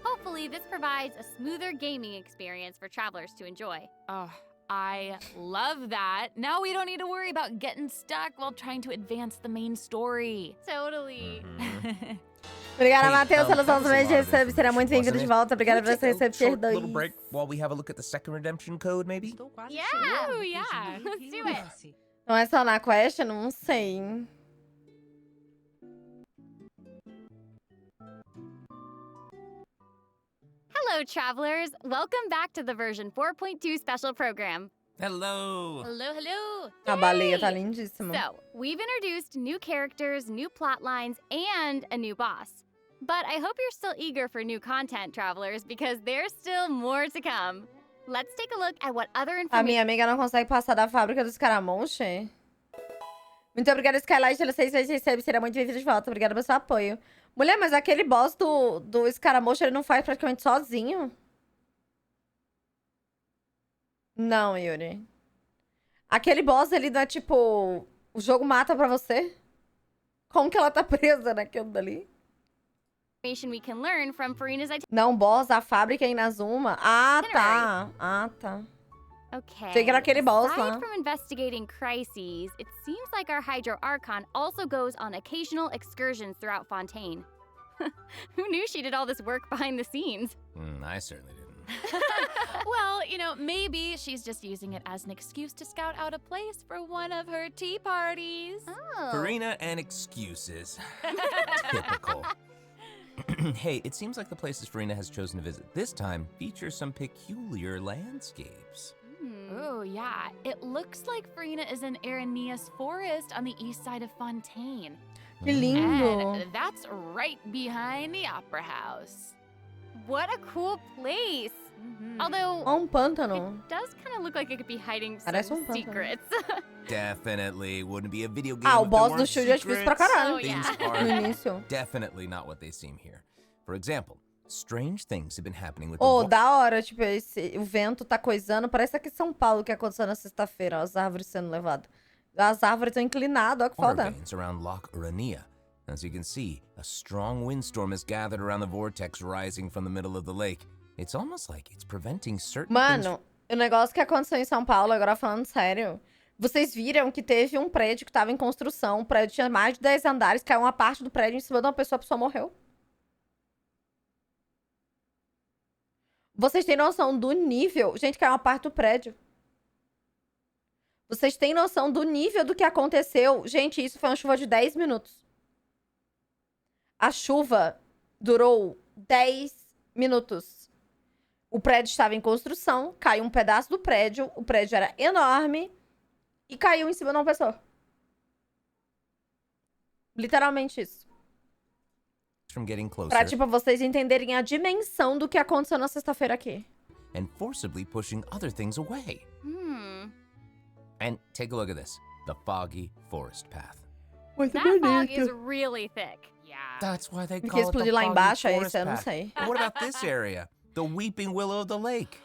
Hopefully, this provides a smoother gaming experience for travelers to enjoy. Oh, I love that. Now we don't need to worry about getting stuck while trying to advance the main story. Totally. Obrigada, Matheus, that pelos was a lot of recebe. Será muito bem-vindo de information, volta. Obrigada por Can we você take a receber short dois. little break while we have a look at the second redemption code, maybe? Yeah! Oh, yeah. Let's do it. Não é só na quest? Não sei. Hello, travelers. Welcome back to the version 4.2 special program. Hello. Hello, hello. A baleia tá Yay! lindíssima. So, we've introduced new characters, new plot lines, and a new boss. But I hope you're still eager for new content, travelers, because there's still more to come. Let's take a look at what other A information... minha amiga não consegue passar da fábrica dos Scaramucci. Muito obrigada, Skylight, pelo 666. Seria muito bem-vindo de volta. Obrigada pelo seu apoio. Mulher, mas aquele boss do Scaramucci, ele não faz praticamente sozinho? Não, Yuri. Aquele boss, ele não é tipo... O jogo mata pra você? Como que ela tá presa naquilo dali? we can learn from Furina's Não, boss, a fábrica em Inazuma. Ah, tá. Ah, tá. Okay. Achei que era aquele boss lá. Aside from investigating crises, it seems like our Hydro Archon also goes on occasional excursions throughout Fontaine. Who knew she did all this work behind the scenes? I certainly didn't. Well, you know, maybe she's just using it as an excuse to scout out a place for one of her tea parties. Oh. Farina and excuses. Typical. Hey, it seems like the places Farina has chosen to visit this time feature some peculiar landscapes. Oh, yeah. It looks like Farina is in Aranea's forest on the east side of Fontaine. Que lindo. And that's right behind the Opera House. What a cool place! Although, Ó, um pântano. it does kind of look like it could be hiding some Parece pântano. secrets. Definitely wouldn't be a video game. Ah, o if there boss do weren't shield é difícil pra secrets. caralho. Oh, yeah. Things No are início. definitely not what they seem here. For example, strange things have been happening with the Ô, da hora, tipo, o vento tá coisando. Parece aqui em São Paulo que aconteceu na sexta-feira, ó, as árvores sendo levadas. As árvores estão inclinadas, ó que water foda. veins around Loch Urania. As you can see, a strong windstorm has gathered around the vortex rising from the middle of the lake. It's almost like it's preventing certain things. Mano, o negócio que aconteceu em São Paulo, agora falando sério. Vocês viram que teve um prédio que tava em construção. O prédio tinha mais de 10 andares, caiu uma parte do prédio em cima de uma pessoa, a pessoa morreu. Vocês têm noção do nível? Gente, caiu uma parte do prédio. Vocês têm noção do nível do que aconteceu? Gente, isso foi uma chuva de 10 minutos. A chuva durou 10 minutos. O prédio estava em construção, caiu um pedaço do prédio, o prédio era enorme e caiu em cima de uma pessoa. Literalmente isso. From getting closer Pra, tipo, vocês entenderem a dimensão do que aconteceu na sexta-feira aqui. and forcibly pushing other things away. And take a look at this. The foggy forest path. Muito That fog is really thick. Yeah. That's why they Que call it the explodir lá foggy embaixo, é forest isso, eu não path. sei. But what about this area? The weeping willow of the lake.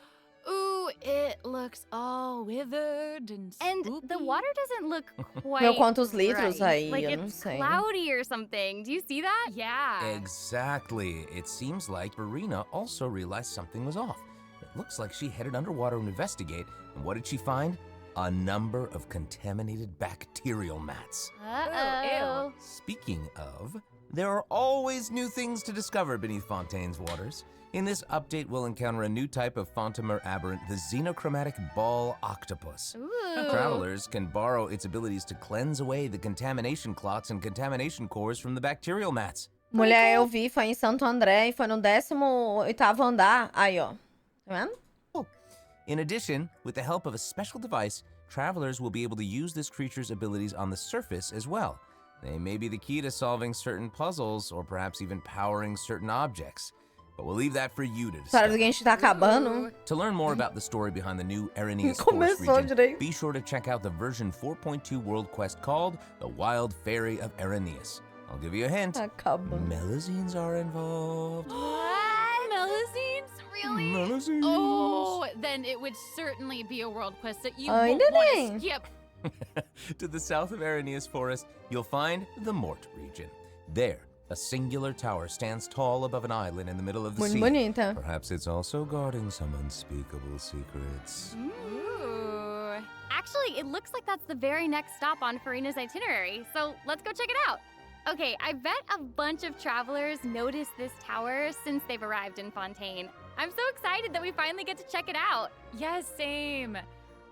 Ooh, it looks all withered and And spooky. the water doesn't look quite Meu, quantos litros right. aí, Like eu não it's sei. cloudy or something. Do you see that? Yeah. Exactly. It seems like Verena also realized something was off. It looks like she headed underwater to investigate, and what did she find? A number of contaminated bacterial mats. Uh-oh. Speaking of, there are always new things to discover beneath Fontaine's waters. In this update, we'll encounter a new type of Fontamer aberrant, the xenochromatic ball octopus. Ooh. Travelers can borrow its abilities to cleanse away the contamination clots and contamination cores from the bacterial mats. Mulher, eu vi, foi em Santo André e foi no 18º andar. Aí, ó. Tá vendo? In addition, with the help of a special device, travelers will be able to use this creature's abilities on the surface as well. They may be the key to solving certain puzzles, or perhaps even powering certain objects. But we'll leave that for you to História do discover. Genshin tá acabando. To learn more about the story behind the new Araneas Forest Começou region, direito. be sure to check out the version 4.2 world quest called The Wild Fairy of Araneas. I'll give you a hint. Acabando. Melazines are involved. What? Melazines? Really? Melazines. Oh, then it would certainly be a world quest that you Ai, won't want neném. to skip. To the south of Araneas Forest, you'll find the Mort region. There, a singular tower stands tall above an island in the middle of the Muito sea. bonita. Perhaps it's also guarding some unspeakable secrets. Ooh. Actually, it looks like that's the very next stop on Farina's itinerary, so let's go check it out. Okay, I bet a bunch of travelers noticed this tower since they've arrived in Fontaine. I'm so excited that we finally get to check it out. Yes, same.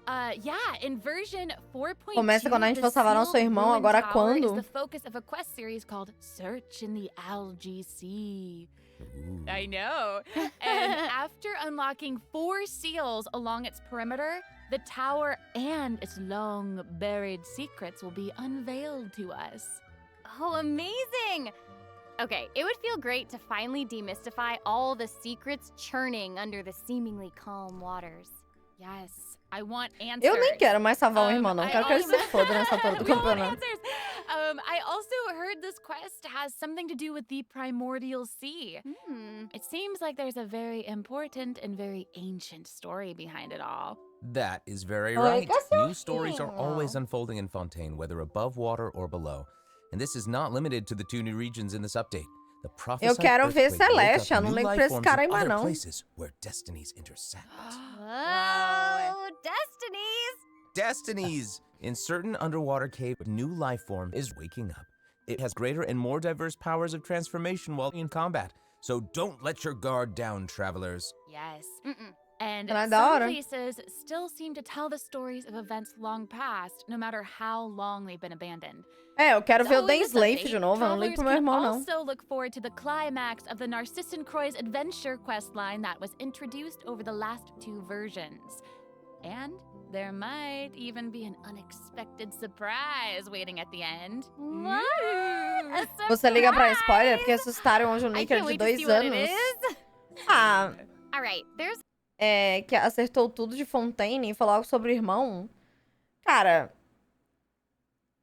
Yeah, in version 4.2, Começa quando a gente the for salvar nosso sealed irmão, ruin agora tower quando? is the focus of a quest series called Search in the Algae Sea. Ooh. I know. And after unlocking 4 seals along its perimeter, the tower and its long buried secrets will be unveiled to us. Oh, amazing! Okay, it would feel great to finally demystify all the secrets churning under the seemingly calm waters. Yes, I want answers. Eu nem quero mais salvar o irmão, não. I Quero que ele se also- foda nessa altura do We all want campeonato. answers. I also heard this quest has something to do with the primordial sea. It seems like there's a very important and very ancient story behind it all. That is very Oi, right. New stories are cachorrinho. always unfolding in Fontaine, whether above water or below. And this is not limited to the 2 new regions in this update. The prophesied quero ver earthquake woke up Celeste, eu não new ligo life pra esse forms cara in aí mais other não. places where destinies intersect. Whoa, Destinies! Destinies! In certain underwater cave, a new life form is waking up. It has greater and more diverse powers of transformation while in combat. So don't let your guard down, travelers. Yes. And Ela é some da hora. places still seem to tell the stories of events long past, no matter how long they've been abandoned. É, eu quero ver o So Dan in this Slave update, de novo. Eu não ligo travelers pro meu can irmão, não. also look forward to the climax of the Narcissan Croix adventure questline that was introduced over the last 2 versions. And there might even be an unexpected surprise waiting at the end. What? A Você liga pra surprise! spoiler? Porque assustaram o I Juniker can't de wait to 2 see what it anos. is. Ah, All right, there's que acertou tudo de Fontaine e falou algo sobre o irmão. Cara,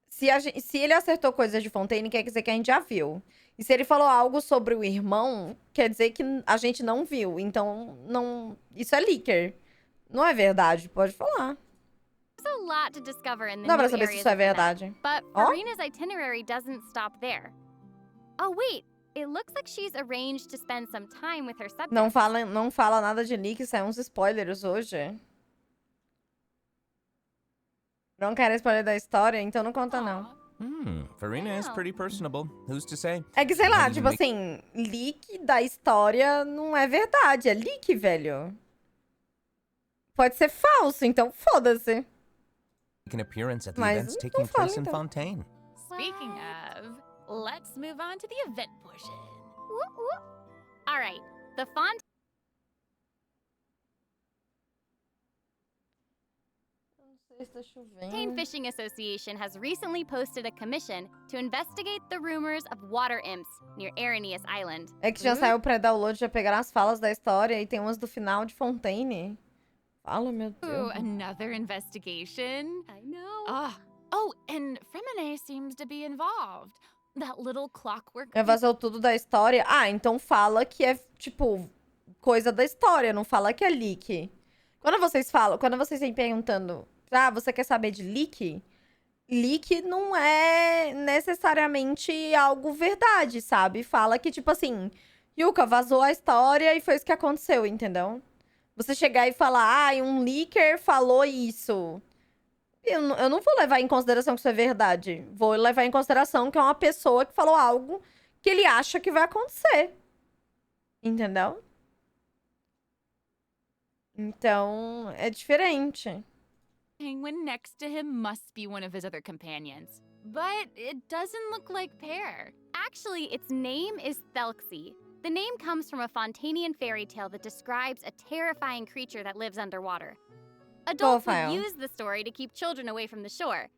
se ele acertou coisas de Fontaine, quer dizer que a gente já viu. E se ele falou algo sobre o irmão, quer dizer que a gente não viu. Então, não. Isso é leaker. Não é verdade, pode falar. There's a lot to discover in the Dá pra new saber se areas isso é of the map, verdade. but Ó. Farina's itinerary doesn't stop there. Oh wait, it looks like she's arranged to spend some time with her subjects. Não fala nada de leak, isso é uns spoilers hoje. Não quero spoiler da história, então não conta não. Farina is pretty personable. Who's to say? É que, sei lá, Might tipo even assim, leak da história não é verdade, é leak, velho. Pode ser falso, então foda-se. make an appearance at the Mas events não taking fala, place in então. Fontaine. Speaking of, let's move on to the event portion. Whoop, whoop. All right, the Fontaine Está chovendo. Fishing Association has recently posted a commission to investigate the rumors of water imps near Arrhenius Island. É que já saiu o pré-download, já pegaram as falas da história e tem umas do final de Fontaine. Fala, meu Ooh, Deus. another investigation. I know. Oh, and Fremine seems to be involved. That little clockwork. Já vazou tudo da história. Ah, então fala que é, tipo, coisa da história, não fala que é leak. Quando vocês vêm perguntando, você quer saber de leak? Leak não é necessariamente algo verdade, sabe? Fala que, tipo assim, Yuka, vazou a história e foi isso que aconteceu, entendeu? Você chegar e falar, um leaker falou isso. Eu não vou levar em consideração que isso é verdade. Vou levar em consideração que é uma pessoa que falou algo que ele acha que vai acontecer. Entendeu? Então, é diferente. Penguin next to him must be one of his other companions. But it doesn't look like Pear. Actually, its name is Thelxie. The name comes from a Fontanian fairy tale that describes a terrifying creature that lives underwater. Adults would use the story to keep children away from the shore.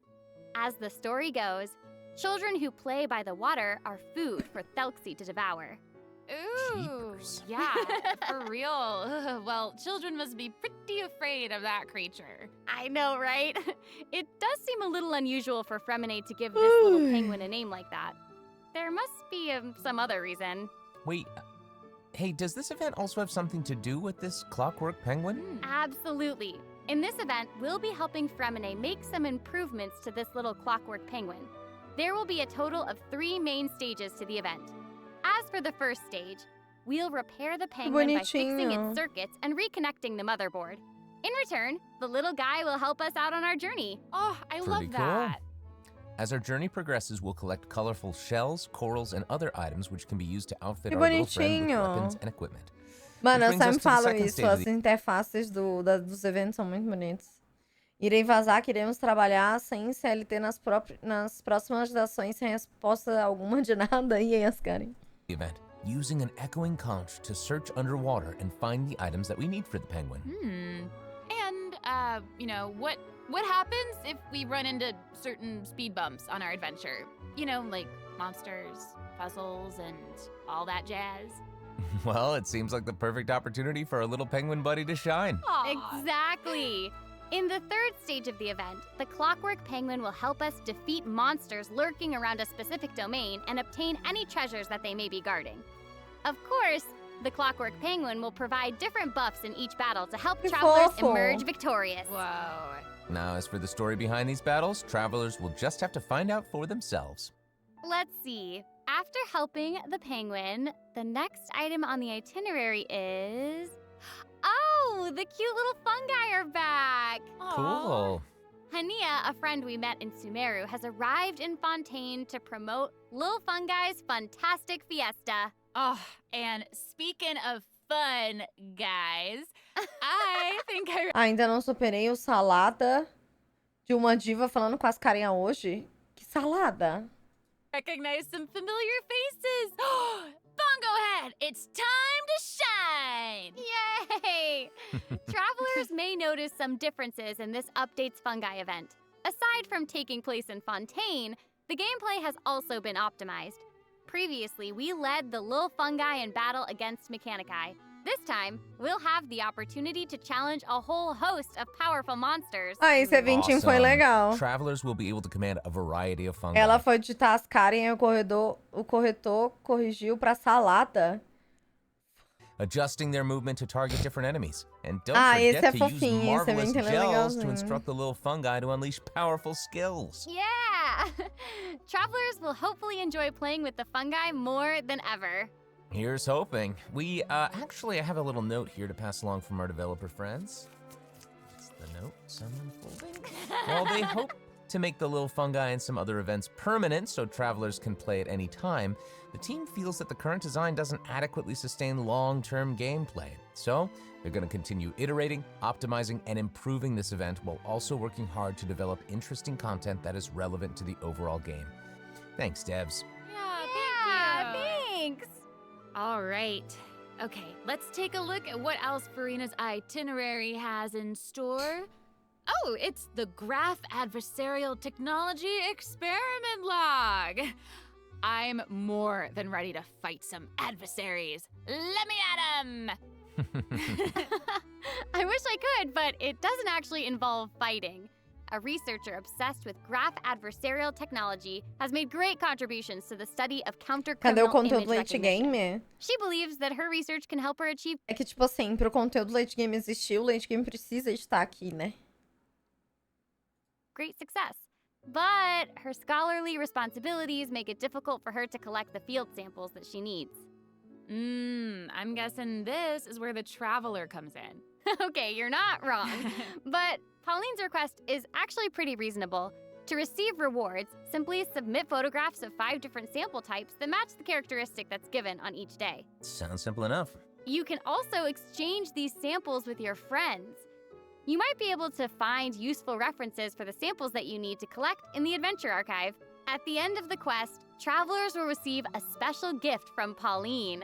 As the story goes, children who play by the water are food for Thelxie to devour. Ooh, yeah, for real. Ugh, well, children must be pretty afraid of that creature. I know, right? It does seem a little unusual for Fremine to give this little penguin a name like that. There must be some other reason. Wait, hey, does this event also have something to do with this clockwork penguin? Absolutely. In this event, we'll be helping Fremine make some improvements to this little clockwork penguin. There will be a total of 3 main stages to the event. As for the first stage, we'll repair the penguin by fixing its circuits and reconnecting the motherboard. In return, the little guy will help us out on our journey. Oh, I love that. As our journey progresses, we'll collect colorful shells, corals, and other items which can be used to outfit Que our little friend with bonitinho. weapons and equipment. Mano, eu Which brings sempre us to the falo second isso, stage of as the- interfaces dos eventos são muito bonitas. Irei vazar, queremos trabalhar sem CLT nas próximas ações sem resposta alguma de nada. E aí, as Karen? Event, using an echoing conch to search underwater and find the items that we need for the penguin. And, what happens if we run into certain speed bumps on our adventure? You know, like monsters, puzzles, and all that jazz. Well, it seems like the perfect opportunity for our little penguin buddy to shine. Exactly. In the third stage of the event, the Clockwork Penguin will help us defeat monsters lurking around a specific domain and obtain any treasures that they may be guarding. Of course, the Clockwork Penguin will provide different buffs in each battle to help travelers emerge victorious. Whoa. Now, as for the story behind these battles, travelers will just have to find out for themselves. Let's see. After helping the penguin, the next item on the itinerary is... Oh, the cute little fungi are back! Cool. Hania, a friend we met in Sumeru, has arrived in Fontaine to promote Lil Fungi's Fantastic Fiesta. Oh, and speaking of fun, guys, I think I Ainda não superei o salada de uma diva falando com as carinhas hoje. Que salada? recognize some familiar faces. Bongo Head, it's time to shine! Yay! Travelers may notice some differences in this update's fungi event. Aside from taking place in Fontaine, the gameplay has also been optimized. Previously, we led the Lil Fungi in battle against Mechanici, This time, we'll have the opportunity to challenge a whole host of powerful monsters. Ah, esse eventinho foi legal. Travelers will be able to command a variety of fungi. Ela foi digitar as caras e o corretor corrigiu pra salada. Adjusting their movement to target different enemies. And don't esse forget é to use fofinho, esse marvelous evento é gels to legalzinho. instruct the little fungi to unleash powerful skills. Yeah! Travelers will hopefully enjoy playing with the fungi more than ever. Here's hoping. We, actually, I have a little note here to pass along from our developer friends. What's the note? Someone folding? Well, they hope to make the little fungi and some other events permanent so travelers can play at any time. The team feels that the current design doesn't adequately sustain long-term gameplay. So, they're going to continue iterating, optimizing, and improving this event while also working hard to develop interesting content that is relevant to the overall game. Thanks, devs. Yeah, thanks! All right. Okay, let's take a look at what else Furina's itinerary has in store. Oh, it's the Graph Adversarial Technology Experiment Log. I'm more than ready to fight some adversaries. Let me at 'em! I wish I could, but it doesn't actually involve fighting. A researcher obsessed with graph adversarial technology has made great contributions to the study of Cadê o counter-criminal conteúdo image late recognition. game? She believes that her research can help her achieve É que, tipo assim, pro conteúdo late game existir, o late game precisa estar aqui, né? great success. But her scholarly responsibilities make it difficult for her to collect the field samples that she needs. I'm guessing this is where the Traveler comes in. Okay, you're not wrong. But Pauline's request is actually pretty reasonable. To receive rewards, simply submit photographs of 5 different sample types that match the characteristic that's given on each day. Sounds simple enough. You can also exchange these samples with your friends. You might be able to find useful references for the samples that you need to collect in the Adventure Archive. At the end of the quest, travelers will receive a special gift from Pauline.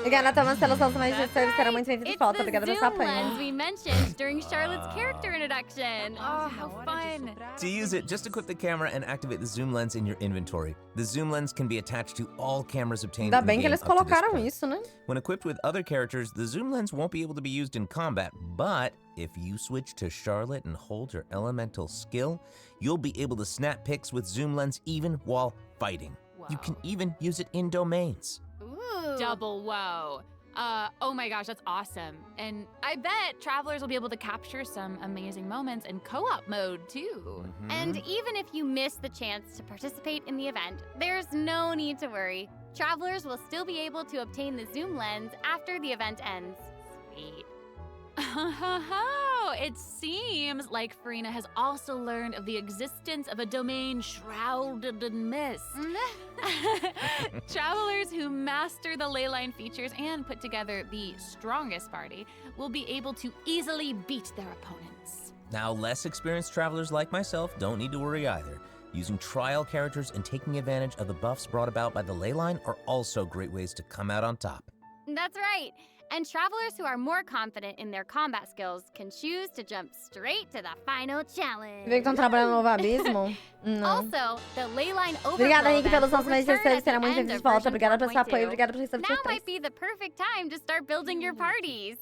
Obrigada, Thomas, pela sua mais será muito bem de volta. The Obrigada pelo zoom apoio. lens we mentioned during Charlotte's character introduction. Oh, how fun! To use it, just equip the camera and activate the zoom lens in your inventory. The zoom lens can be attached to all cameras obtained Ainda in the bem que game eles up to this colocaram point. isso, né? When equipped with other characters, the zoom lens won't be able to be used in combat, but if you switch to Charlotte and hold your elemental skill, you'll be able to snap pics with zoom lens even while fighting. You can even use it in domains. Ooh. Double whoa. Oh my gosh, that's awesome. And I bet travelers will be able to capture some amazing moments in co-op mode too. And even if you miss the chance to participate in the event, there's no need to worry. Travelers will still be able to obtain the zoom lens after the event ends. Sweet. It seems like Furina has also learned of the existence of a domain shrouded in mist. Travelers who master the leyline features and put together the strongest party will be able to easily beat their opponents. Now, less experienced travelers like myself don't need to worry either. Using trial characters and taking advantage of the buffs brought about by the leyline are also great ways to come out on top. That's right. And travelers who are more confident in their combat skills can choose to jump straight to the final challenge. Vê que estão trabalhando no Novo Abismo? Não. Also, the leyline overflow Obrigada, Henrique, event pelos will nossos mais return 16. at the Será muito end bem de of volta. version Obrigada pelo seu apoio. 4.2. Obrigada pelo seu Now might be the perfect time to start building your parties.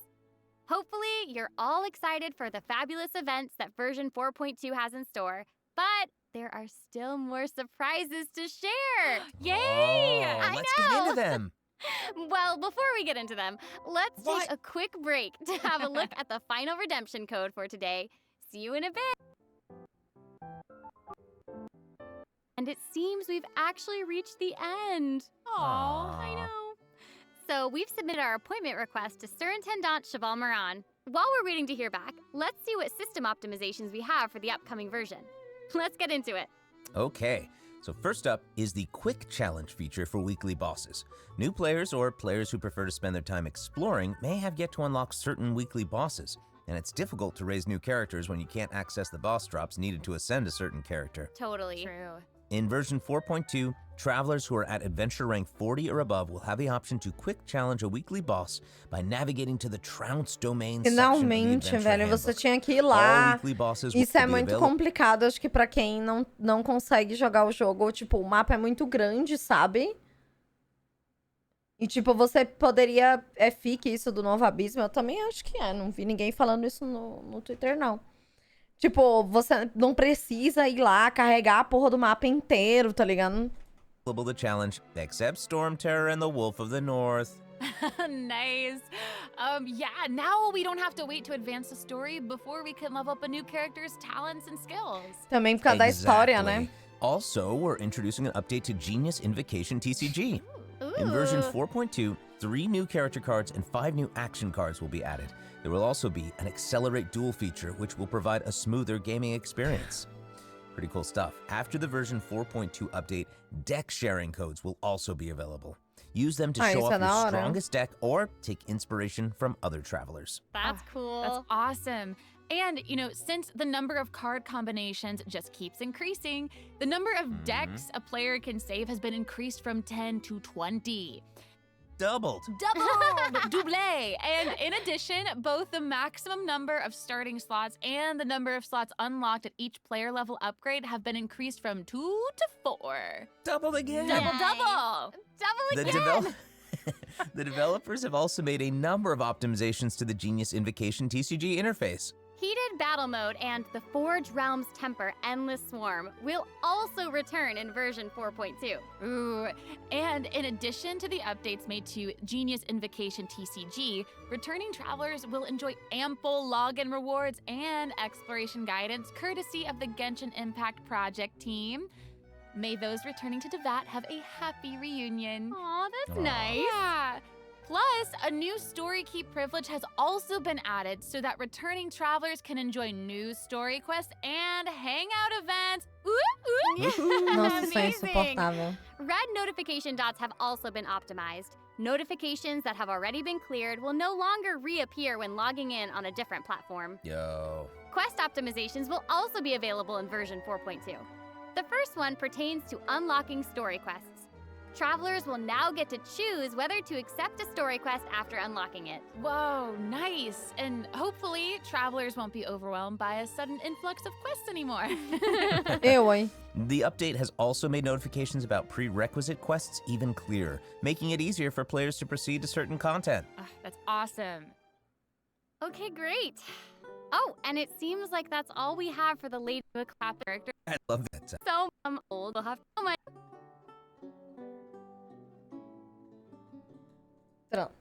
Hopefully, you're all excited for the fabulous events that version 4.2 has in store, but there are still more surprises to share. Yay! Oh, let's get into them. Well, before we get into them, let's take a quick break to have a look at the final redemption code for today. See you in a bit. And it seems we've actually reached the end. Aw, I know. So we've submitted our appointment request to Surintendant Cheval Moran. While we're waiting to hear back, let's see what system optimizations we have for the upcoming version. Let's get into it. Okay, so first up is the Quick Challenge feature for weekly bosses. New players or players who prefer to spend their time exploring may have yet to unlock certain weekly bosses, and it's difficult to raise new characters when you can't access the boss drops needed to ascend a certain character. Totally. True. In version 4.2, travelers who are at adventure rank 40 or above will have the option to quick challenge a weekly boss by navigating to the Trounce domain section of the Finalmente, Adventure velho, Handbook. você tinha que ir All lá. weekly bosses will Isso é be muito available. complicado, acho que pra quem não consegue jogar o jogo, ou, tipo, o mapa é muito grande, sabe? E, tipo, você poderia... É fique isso do Novo Abismo? Eu também acho que é. Não vi ninguém falando isso no Twitter, não. Tipo, você não precisa ir lá carregar a porra do mapa inteiro, tá ligado? The challenge, except Storm Terror and the Wolf of the North. Nice. Yeah, now we don't have to wait to advance the story before we can level up a new character's talents and skills. Também por causa da história, né? Also, we're introducing an update to Genius Invocation TCG. In version 4.2, 3 new character cards and 5 new action cards will be added. There will also be an Accelerate Duel feature, which will provide a smoother gaming experience. Pretty cool stuff. After the version 4.2 update, deck sharing codes will also be available. Use them to show off your strongest deck or take inspiration from other travelers. That's cool. That's awesome. And, you know, since the number of card combinations just keeps increasing, the number of decks a player can save has been increased from 10 to 20. Doubled. Double. And in addition, both the maximum number of starting slots and the number of slots unlocked at each player level upgrade have been increased from 2 to 4. Doubled again. Double. Double again. The developers have also made a number of optimizations to the Genius Invocation TCG interface. Heated Battle Mode and the Forge Realms Temper Endless Swarm will also return in version 4.2. Ooh, and in addition to the updates made to Genius Invocation TCG, returning travelers will enjoy ample login rewards and exploration guidance courtesy of the Genshin Impact Project team. May those returning to Teyvat have a happy reunion. Aw, that's nice. Yeah. Plus, a new Story Keep privilege has also been added so that returning travelers can enjoy new story quests and hangout events. Nossa, isso é insuportável. Red notification dots have also been optimized. Notifications that have already been cleared will no longer reappear when logging in on a different platform. Yo. Quest optimizations will also be available in version 4.2. The first one pertains to unlocking story quests. Travelers will now get to choose whether to accept a story quest after unlocking it. Whoa, nice. And hopefully, travelers won't be overwhelmed by a sudden influx of quests anymore. The update has also made notifications about prerequisite quests even clearer, making it easier for players to proceed to certain content. That's awesome. Okay, great. Oh, and it seems like that's all we have for the Lady Clap character. I love that. So old, we'll have so much. Pronto.